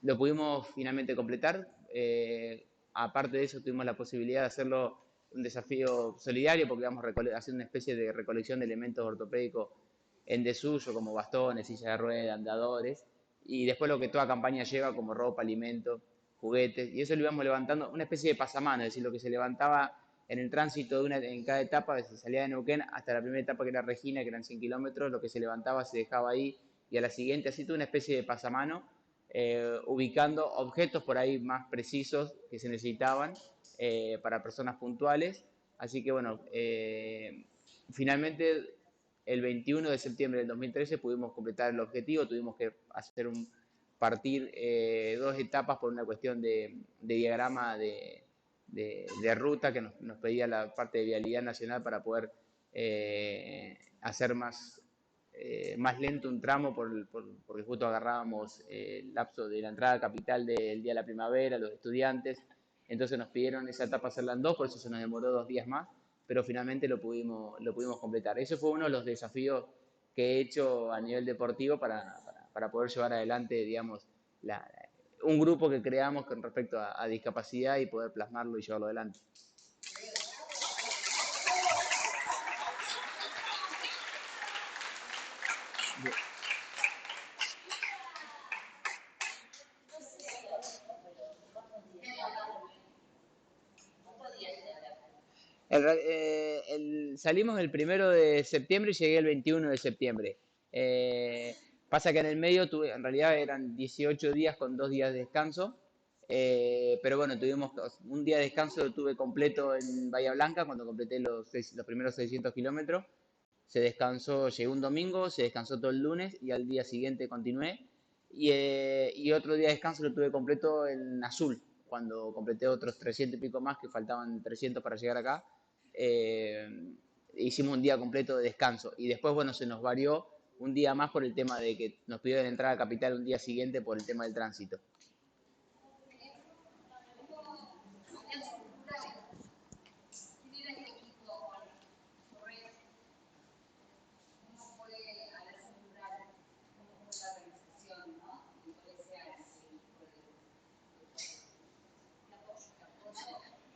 Lo pudimos finalmente completar. Aparte de eso, tuvimos la posibilidad de hacerlo un desafío solidario, porque íbamos haciendo una especie de recolección de elementos ortopédicos en desuso, como bastones, sillas de ruedas, andadores, y después lo que toda campaña lleva, como ropa, alimentos, juguetes, y eso lo íbamos levantando, una especie de pasamano, es decir, lo que se levantaba en el tránsito en cada etapa, desde salida de Neuquén hasta la primera etapa, que era Regina, que eran 100 kilómetros, lo que se levantaba se dejaba ahí, y a la siguiente, así toda una especie de pasamano, ubicando objetos por ahí más precisos que se necesitaban para personas puntuales. Así que bueno, finalmente el 21 de septiembre del 2013 pudimos completar el objetivo, tuvimos que partir 2 etapas por una cuestión de diagrama de ruta que nos pedía la parte de Vialidad Nacional para poder hacer más lento un tramo, porque justo agarrábamos el lapso de la entrada a Capital del Día de la Primavera, los estudiantes. Entonces nos pidieron esa etapa hacerla en 2, por eso se nos demoró 2 días más, pero finalmente lo pudimos completar. Ese fue uno de los desafíos que he hecho a nivel deportivo para poder llevar adelante, digamos, un grupo que creamos con respecto a discapacidad y poder plasmarlo y llevarlo adelante. Salimos el 1 de septiembre y llegué el 21 de septiembre. Pasa que en el medio en realidad eran 18 días con 2 días de descanso, pero bueno, tuvimos un día de descanso, lo tuve completo en Bahía Blanca cuando completé los primeros 600 kilómetros. Se descansó, llegué un domingo, se descansó todo el lunes y al día siguiente continué. Y otro día de descanso lo tuve completo en Azul, cuando completé otros 300 y pico más, que faltaban 300 para llegar acá. Hicimos un día completo de descanso y después, bueno, se nos varió un día más por el tema de que nos pidieron entrar a Capital un día siguiente por el tema del tránsito.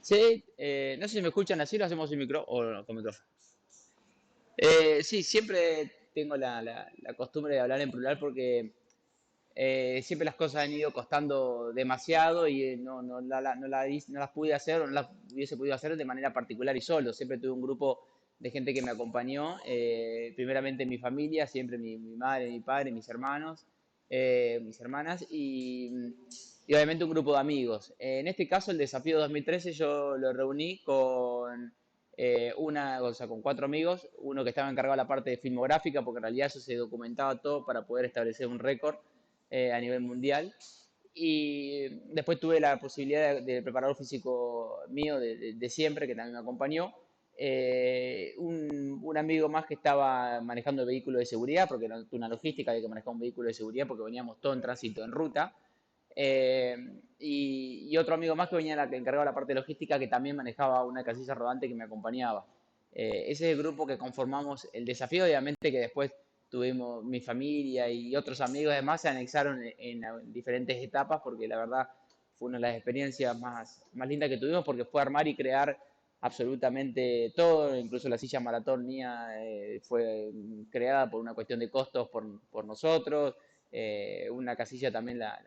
Sí, no sé si me escuchan así, lo hacemos sin micrófono o con micrófono. Sí, siempre tengo la costumbre de hablar en plural porque siempre las cosas han ido costando demasiado y no las pude hacer o no las hubiese podido hacer de manera particular y solo. Siempre tuve un grupo de gente que me acompañó, primeramente mi familia, siempre mi madre, mi padre, mis hermanos, mis hermanas y obviamente un grupo de amigos. En este caso, el desafío 2013 yo lo reuní con o sea, con 4 amigos, uno que estaba encargado de la parte de filmográfica, porque en realidad eso se documentaba todo para poder establecer un récord a nivel mundial. Y después tuve la posibilidad del preparador físico mío de siempre, que también me acompañó. Un amigo más que estaba manejando el vehículo de seguridad, porque era una logística, había que manejar un vehículo de seguridad porque veníamos todo en tránsito en ruta. Y otro amigo más que venía encargado de la parte logística, que también manejaba una casilla rodante que me acompañaba. Ese es el grupo que conformamos el desafío, obviamente que después tuvimos mi familia y otros amigos además se anexaron en diferentes etapas porque la verdad fue una de las experiencias más lindas que tuvimos porque fue armar y crear absolutamente todo, incluso la silla maratón mía fue creada por una cuestión de costos por nosotros, una casilla también la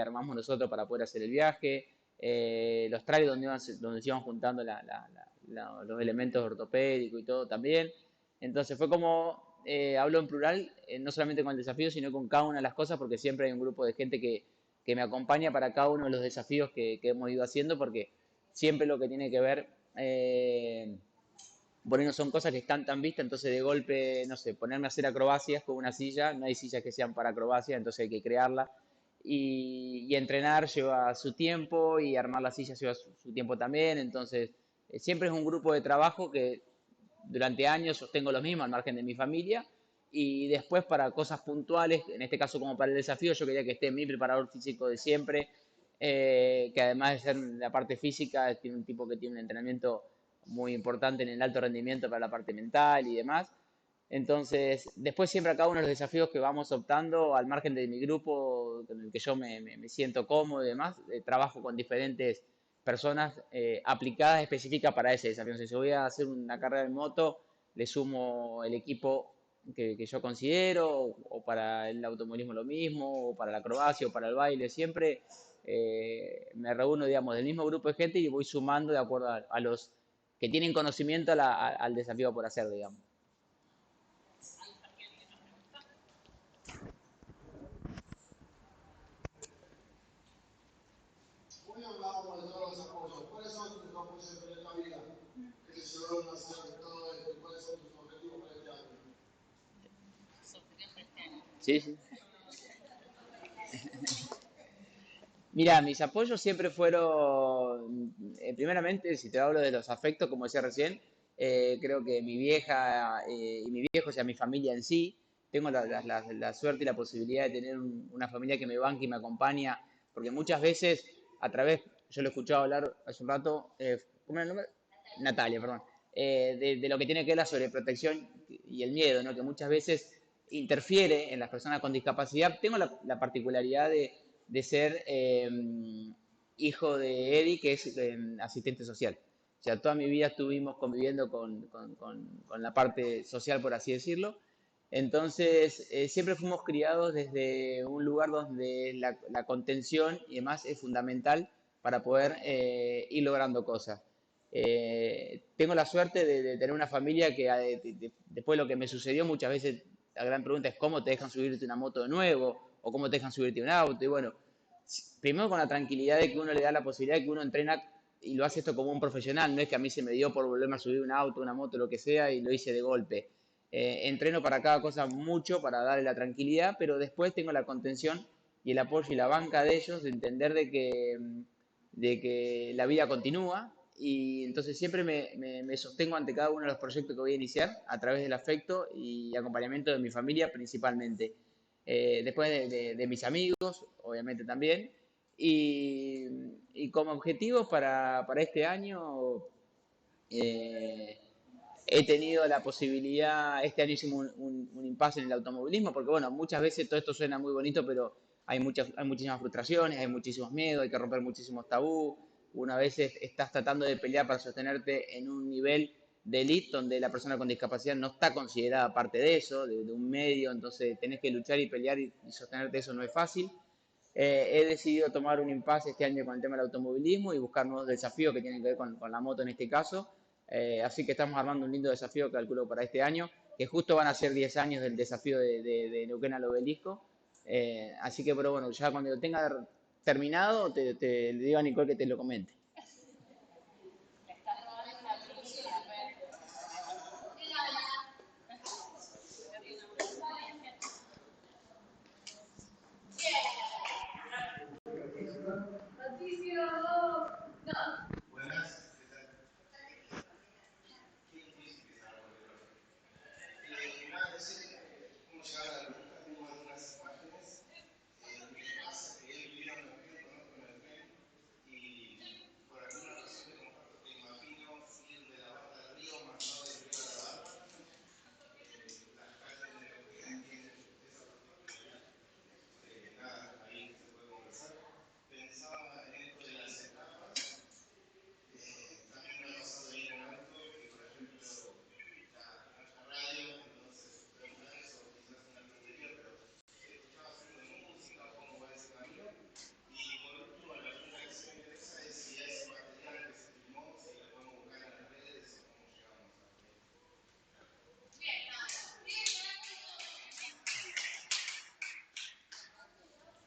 armamos nosotros para poder hacer el viaje, los trailers donde se iban juntando los elementos ortopédicos y todo también. Entonces fue como, hablo en plural, no solamente con el desafío, sino con cada una de las cosas, porque siempre hay un grupo de gente que me acompaña para cada uno de los desafíos que hemos ido haciendo, porque siempre lo que tiene que ver, por ahí no son cosas que están tan vistas, entonces de golpe, no sé, ponerme a hacer acrobacias con una silla, no hay sillas que sean para acrobacias, entonces hay que crearla. Y entrenar lleva su tiempo y armar la silla lleva su tiempo también, entonces siempre es un grupo de trabajo que durante años sostengo lo mismo al margen de mi familia y después para cosas puntuales, en este caso como para el desafío, yo quería que esté mi preparador físico de siempre, que además de ser la parte física, tiene un tipo que tiene un entrenamiento muy importante en el alto rendimiento para la parte mental y demás. Entonces, después siempre a cada uno de los desafíos que vamos optando, al margen de mi grupo, con el que yo me siento cómodo y demás, trabajo con diferentes personas aplicadas específicas para ese desafío. Entonces, si voy a hacer una carrera de moto, le sumo el equipo que yo considero, o para el automovilismo lo mismo, o para la acrobacia, o para el baile, siempre me reúno, digamos, del mismo grupo de gente y voy sumando de acuerdo a los que tienen conocimiento al desafío por hacer, digamos.
Hoy hablábamos de todos los apoyos. ¿Cuáles son tus apoyos en la vida? ¿Qué te llevaron a hacer todo esto? ¿Cuáles son tus objetivos para este año?
Sí, sí. Mira, mis apoyos siempre fueron, primeramente, si te hablo de los afectos, como decía recién, creo que mi vieja y mi viejo, o sea, mi familia en sí, tengo la suerte y la posibilidad de tener una familia que me banque y me acompaña, porque muchas veces, a través, yo lo he escuchado hablar hace un rato, ¿cómo era el nombre? Natalia, perdón, de lo que tiene que ver la sobreprotección y el miedo, ¿no? Que muchas veces interfiere en las personas con discapacidad. Tengo la particularidad de ser hijo de Eddie, que es asistente social. O sea, toda mi vida estuvimos conviviendo con la parte social, por así decirlo. Entonces, siempre fuimos criados desde un lugar donde la contención y demás es fundamental para poder ir logrando cosas. Tengo la suerte de tener una familia que después de lo que me sucedió muchas veces, la gran pregunta es cómo te dejan subirte una moto de nuevo o cómo te dejan subirte un auto. Y bueno, primero con la tranquilidad de que uno le da la posibilidad de que uno entrena y lo hace esto como un profesional, no es que a mí se me dio por volverme a subir un auto, una moto, lo que sea, y lo hice de golpe. Entreno para cada cosa mucho, para darle la tranquilidad, pero después tengo la contención y el apoyo y la banca de ellos, de entender de que la vida continúa, y entonces siempre me sostengo ante cada uno de los proyectos que voy a iniciar a través del afecto y acompañamiento de mi familia principalmente. Después de mis amigos, obviamente también. Y como objetivos para este año, eh, he tenido la posibilidad, este año hicimos un impasse en el automovilismo, porque bueno, muchas veces todo esto suena muy bonito, pero hay muchísimas frustraciones, hay muchísimos miedos, hay que romper muchísimos tabú. Una vez estás tratando de pelear para sostenerte en un nivel de elite, donde la persona con discapacidad no está considerada parte de eso, de un medio, entonces tenés que luchar y pelear y sostenerte, eso no es fácil. He decidido tomar un impasse este año con el tema del automovilismo y buscar nuevos desafíos que tienen que ver con la moto en este caso. Así que estamos armando un lindo desafío, calculo, para este año, que justo van a ser 10 años del desafío de Neuquén al Obelisco. Así que, pero bueno, ya cuando lo tenga terminado, le digo a Nicole que te lo comente.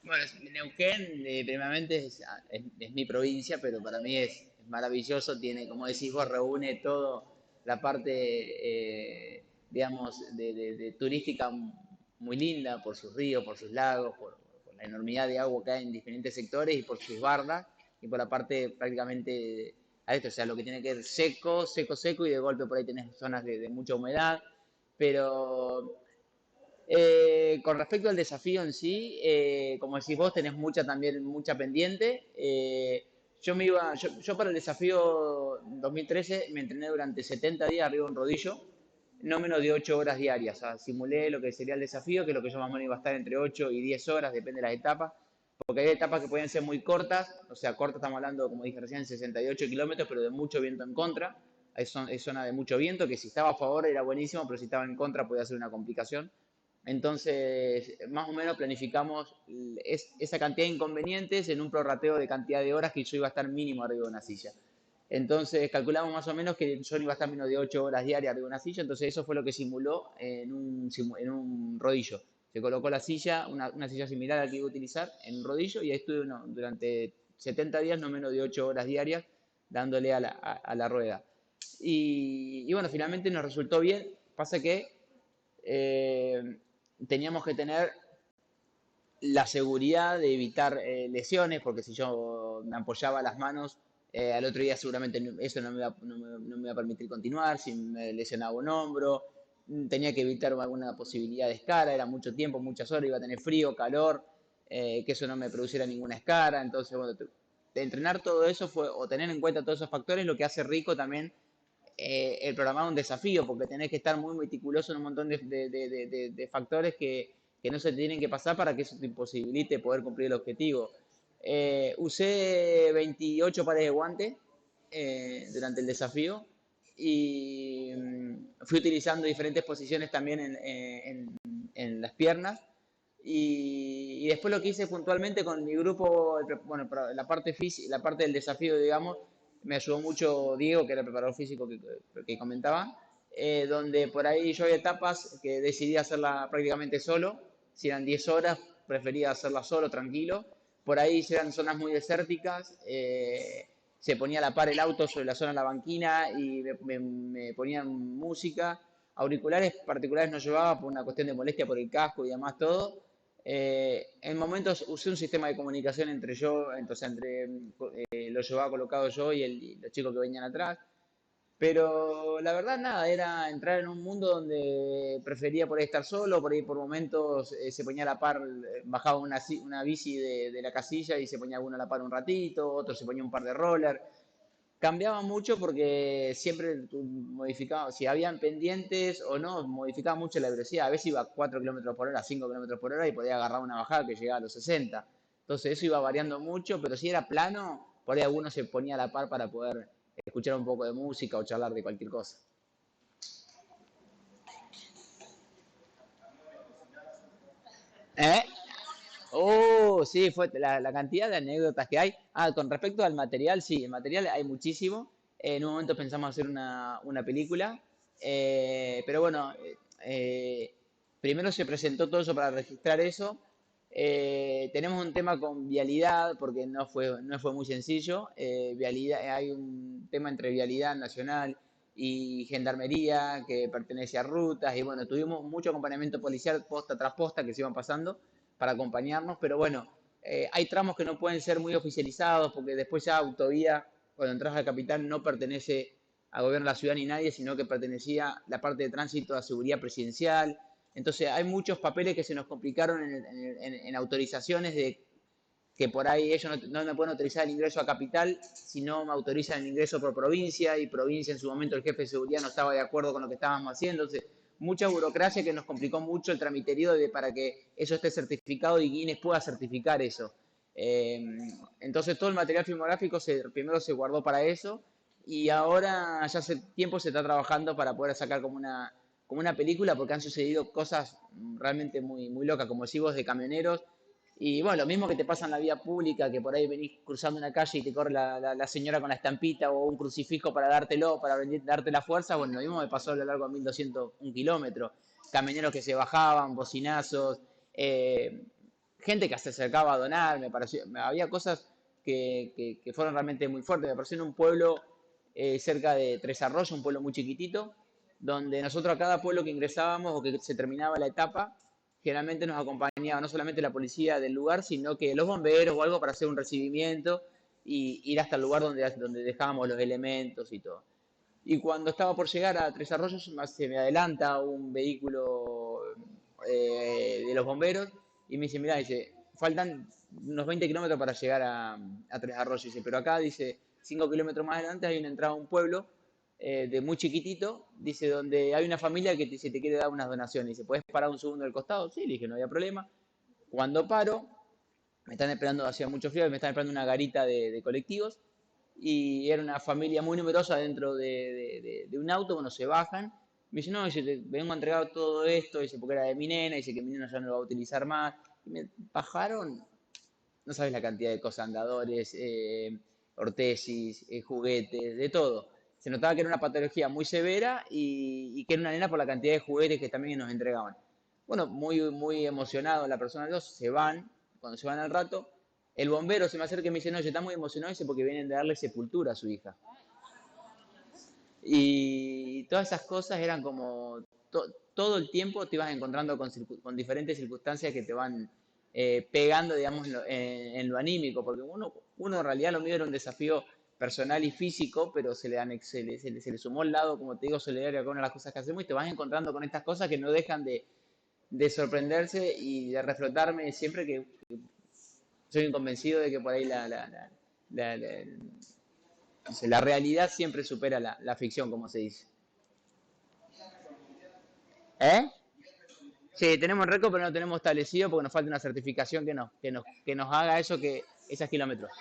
Bueno, Neuquén, primeramente, es mi provincia, pero para mí es maravilloso. Tiene, como decís vos, reúne todo la parte, digamos, de turística muy linda por sus ríos, por sus lagos, por la enormidad de agua que hay en diferentes sectores y por sus bardas y por la parte prácticamente a esto, o sea, lo que tiene que ver seco, seco, seco y de golpe por ahí tenés zonas de mucha humedad, pero con respecto al desafío en sí, como decís vos, tenés mucha pendiente. Yo para el desafío 2013 me entrené durante 70 días arriba de un rodillo, no menos de 8 horas diarias. O sea, simulé lo que sería el desafío, que es lo que yo más o menos iba a estar entre 8 y 10 horas, depende de las etapas, porque hay etapas que pueden ser muy cortas, o sea, cortas estamos hablando, como dije recién, 68 kilómetros, pero de mucho viento en contra. Es zona de mucho viento, que si estaba a favor era buenísimo, pero si estaba en contra podía ser una complicación. Entonces, más o menos planificamos esa cantidad de inconvenientes en un prorrateo de cantidad de horas que yo iba a estar mínimo arriba de una silla. Entonces, calculamos más o menos que yo no iba a estar menos de 8 horas diarias arriba de una silla, entonces eso fue lo que simuló en un rodillo. Se colocó la silla, una silla similar a la que iba a utilizar, en un rodillo y ahí estuve durante 70 días, no menos de 8 horas diarias, dándole a la rueda. Y bueno, finalmente nos resultó bien. Pasa que teníamos que tener la seguridad de evitar lesiones, porque si yo me apoyaba las manos, al otro día seguramente eso no me iba a permitir continuar, si me lesionaba un hombro, tenía que evitar alguna posibilidad de escara, era mucho tiempo, muchas horas, iba a tener frío, calor, que eso no me produciera ninguna escara, entonces, bueno, de entrenar todo eso fue, o tener en cuenta todos esos factores, lo que hace rico también el programar un desafío, porque tenés que estar muy meticuloso en un montón de factores que no se te tienen que pasar para que eso te imposibilite poder cumplir el objetivo. Usé 28 pares de guantes durante el desafío y fui utilizando diferentes posiciones también en las piernas. Y después lo que hice puntualmente con mi grupo, bueno, la parte física, la parte del desafío, digamos, me ayudó mucho Diego, que era el preparador físico que comentaba, donde por ahí yo había etapas que decidí hacerla prácticamente solo, si eran 10 horas, prefería hacerla solo, tranquilo. Por ahí si eran zonas muy desérticas, se ponía a la par el auto sobre la zona de la banquina y me ponían música. Auriculares particulares no llevaba por una cuestión de molestia por el casco y demás todo. En momentos usé un sistema de comunicación entre lo llevaba colocado yo y los chicos que venían atrás. Pero la verdad, nada, era entrar en un mundo donde prefería por ahí estar solo, por ahí por momentos se ponía a la par, bajaba una bici de la casilla y se ponía alguno a la par un ratito, otro se ponía un par de roller. Cambiaba mucho porque siempre modificaba, si habían pendientes o no, modificaba mucho la velocidad. A veces iba a 4 kilómetros por hora, 5 kilómetros por hora y podía agarrar una bajada que llegaba a los 60. Entonces eso iba variando mucho, pero si era plano, por ahí alguno se ponía a la par para poder escuchar un poco de música o charlar de cualquier cosa. ¿Eh? Oh, sí, fue la cantidad de anécdotas que hay. Ah, con respecto al material, sí, el material hay muchísimo. En un momento pensamos hacer una película, pero bueno, primero se presentó todo eso para registrar eso. Tenemos un tema con vialidad, porque no fue muy sencillo. Vialidad, hay un tema entre vialidad nacional y gendarmería que pertenece a rutas, y bueno, tuvimos mucho acompañamiento policial posta tras posta que se iban pasando para acompañarnos, pero bueno, hay tramos que no pueden ser muy oficializados porque después ya autovía, cuando entras a capital, no pertenece al gobierno de la ciudad ni nadie, sino que pertenecía la parte de tránsito a seguridad presidencial. Entonces hay muchos papeles que se nos complicaron en autorizaciones de que por ahí ellos no me pueden autorizar el ingreso a capital, sino me autorizan el ingreso por provincia, y provincia en su momento el jefe de seguridad no estaba de acuerdo con lo que estábamos haciendo. Entonces, mucha burocracia que nos complicó mucho el tramiterío para que eso esté certificado y Guinness pueda certificar eso. Eh, entonces todo el material filmográfico primero se guardó para eso, y ahora ya hace tiempo se está trabajando para poder sacar como una película, porque han sucedido cosas realmente muy, muy locas, como decís vos, de camioneros. Y bueno, lo mismo que te pasa en la vía pública, que por ahí venís cruzando una calle y te corre la señora con la estampita o un crucifijo para dártelo, para darte la fuerza. Bueno, lo mismo me pasó a lo largo de 1201 kilómetros. Camioneros que se bajaban, bocinazos, gente que se acercaba a donar. Había cosas que fueron realmente muy fuertes. Me pareció en un pueblo cerca de Tres Arroyos, un pueblo muy chiquitito, donde nosotros a cada pueblo que ingresábamos o que se terminaba la etapa, generalmente nos acompañaba no solamente la policía del lugar, sino que los bomberos o algo para hacer un recibimiento y ir hasta el lugar donde dejábamos los elementos y todo. Y cuando estaba por llegar a Tres Arroyos, se me adelanta un vehículo de los bomberos y me dice, mira, dice, faltan unos 20 kilómetros para llegar a Tres Arroyos. Dice, pero acá, dice, 5 kilómetros más adelante hay una entrada a un pueblo de muy chiquitito, dice, donde hay una familia que te quiere dar unas donaciones. Dice, ¿puedes parar un segundo al costado? Sí, le dije, no había problema. Cuando paro, me están esperando, hacía mucho frío, me están esperando una garita de colectivos, y era una familia muy numerosa dentro de un auto. Bueno, se bajan, me dice, no, dice, vengo a entregar todo esto, dice, porque era de mi nena, dice que mi nena ya no lo va a utilizar más. Y me bajaron, no sabes la cantidad de cosas, andadores, ortesis, juguetes, de todo. Se notaba que era una patología muy severa, y que era una nena por la cantidad de juguetes que también nos entregaban. Bueno, muy, muy emocionado la persona de los, se van. Cuando se van al rato, el bombero se me acerca y me dice, no, yo está muy emocionado, dice, porque vienen de darle sepultura a su hija. Y todas esas cosas eran como, todo el tiempo te ibas encontrando con diferentes circunstancias que te van pegando, digamos, en lo anímico, porque uno en realidad lo mío era un desafío personal y físico, pero se le sumó el lado, como te digo, solidario, con una de las cosas que hacemos, y te vas encontrando con estas cosas que no dejan de sorprenderse y de reflotarme siempre, que soy un convencido de que por ahí la- la- la realidad siempre supera la ficción, como se dice. ¿Eh? Sí, tenemos el récord, pero no lo tenemos establecido porque nos falta una certificación que nos haga eso, que esos kilómetros.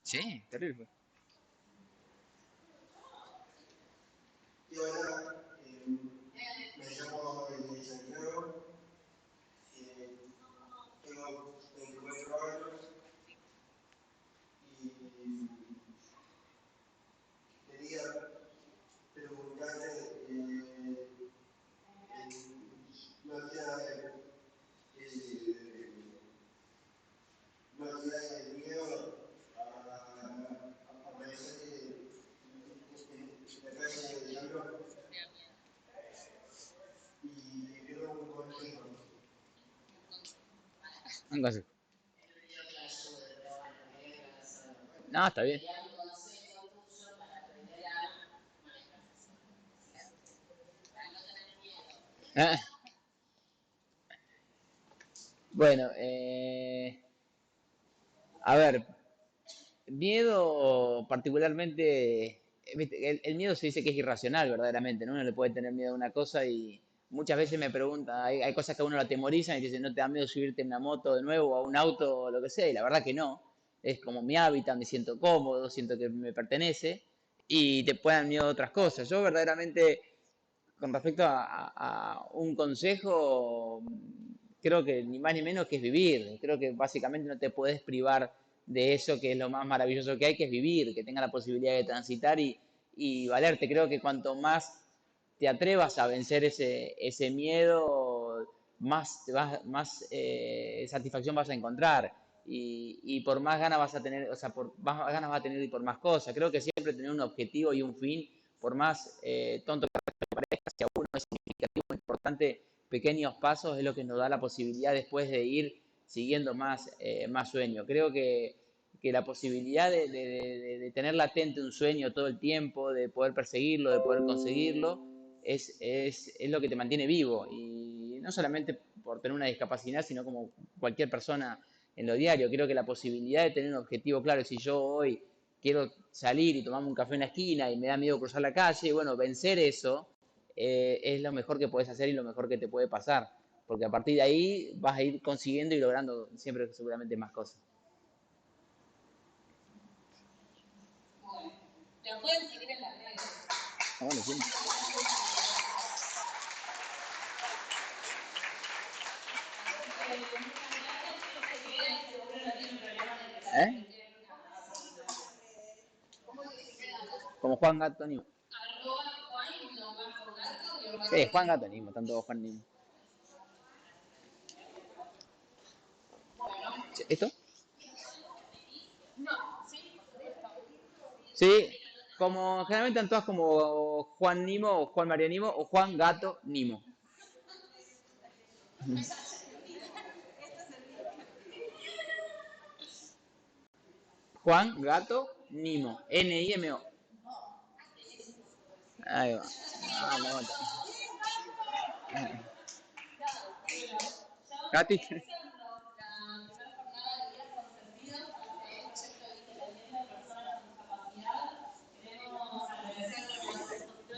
Sí, terrible.
Y ahora me llamo Santiago, tengo 24 años y quería preguntarle, no había, no había miedo a aparecer en la calle de diablo y vivieron un consejo.
Un consejo. No, está bien. Ah, bueno, a ver, miedo particularmente, viste, el miedo se dice que es irracional verdaderamente, ¿no? Uno le puede tener miedo a una cosa, y muchas veces me preguntan, hay cosas que a uno lo atemorizan y te dicen, ¿no te da miedo subirte en una moto de nuevo o a un auto o lo que sea? Y la verdad que no. es como mi hábitat, me siento cómodo, siento que me pertenece y te puedan miedo a otras cosas. Yo verdaderamente, con respecto a un consejo, creo que ni más ni menos que es vivir. Creo que básicamente no te puedes privar de eso que es lo más maravilloso que hay, que es vivir, que tenga la posibilidad de transitar y valerte. Creo que cuanto más te atrevas a vencer ese miedo, más satisfacción vas a encontrar y por más ganas vas a tener, o sea, por más ganas vas a tener y por más cosas. Creo que siempre tener un objetivo y un fin, por más tonto que parezca, si a uno es significativo, importante, pequeños pasos es lo que nos da la posibilidad después de ir siguiendo más sueños. Creo que la posibilidad de tener latente un sueño todo el tiempo, de poder perseguirlo, de poder conseguirlo, es lo que te mantiene vivo. Y no solamente por tener una discapacidad, sino como cualquier persona en lo diario. Creo que la posibilidad de tener un objetivo claro, si yo hoy quiero salir y tomarme un café en la esquina y me da miedo cruzar la calle, bueno, vencer eso es lo mejor que puedes hacer y lo mejor que te puede pasar. Porque a partir de ahí vas a ir consiguiendo y logrando siempre seguramente más cosas.
Bueno, te pueden seguir en las redes.
Ah, bueno, sí. ¿Eh? Como Juan Gato Nimo. Sí, Juan Gato Nimo, tanto Juan Nimo. ¿Esto? Sí, como generalmente están todas como Juan Nimo o Juan María Nimo o Juan Gato Nimo. Juan Gato Nimo. N-I-M-O. Ahí va. Ah, la otra. Gati.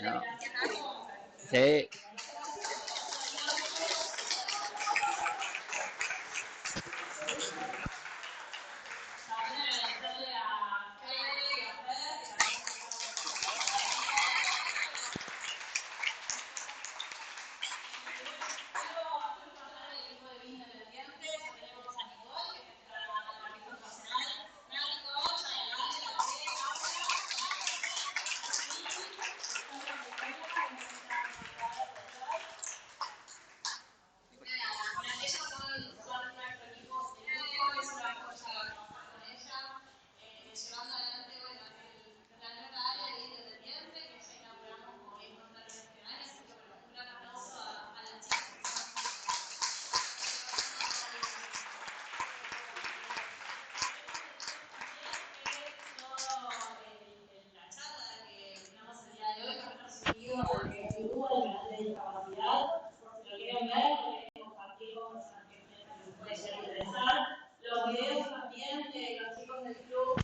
No. Sí.
Los videos también de los chicos del club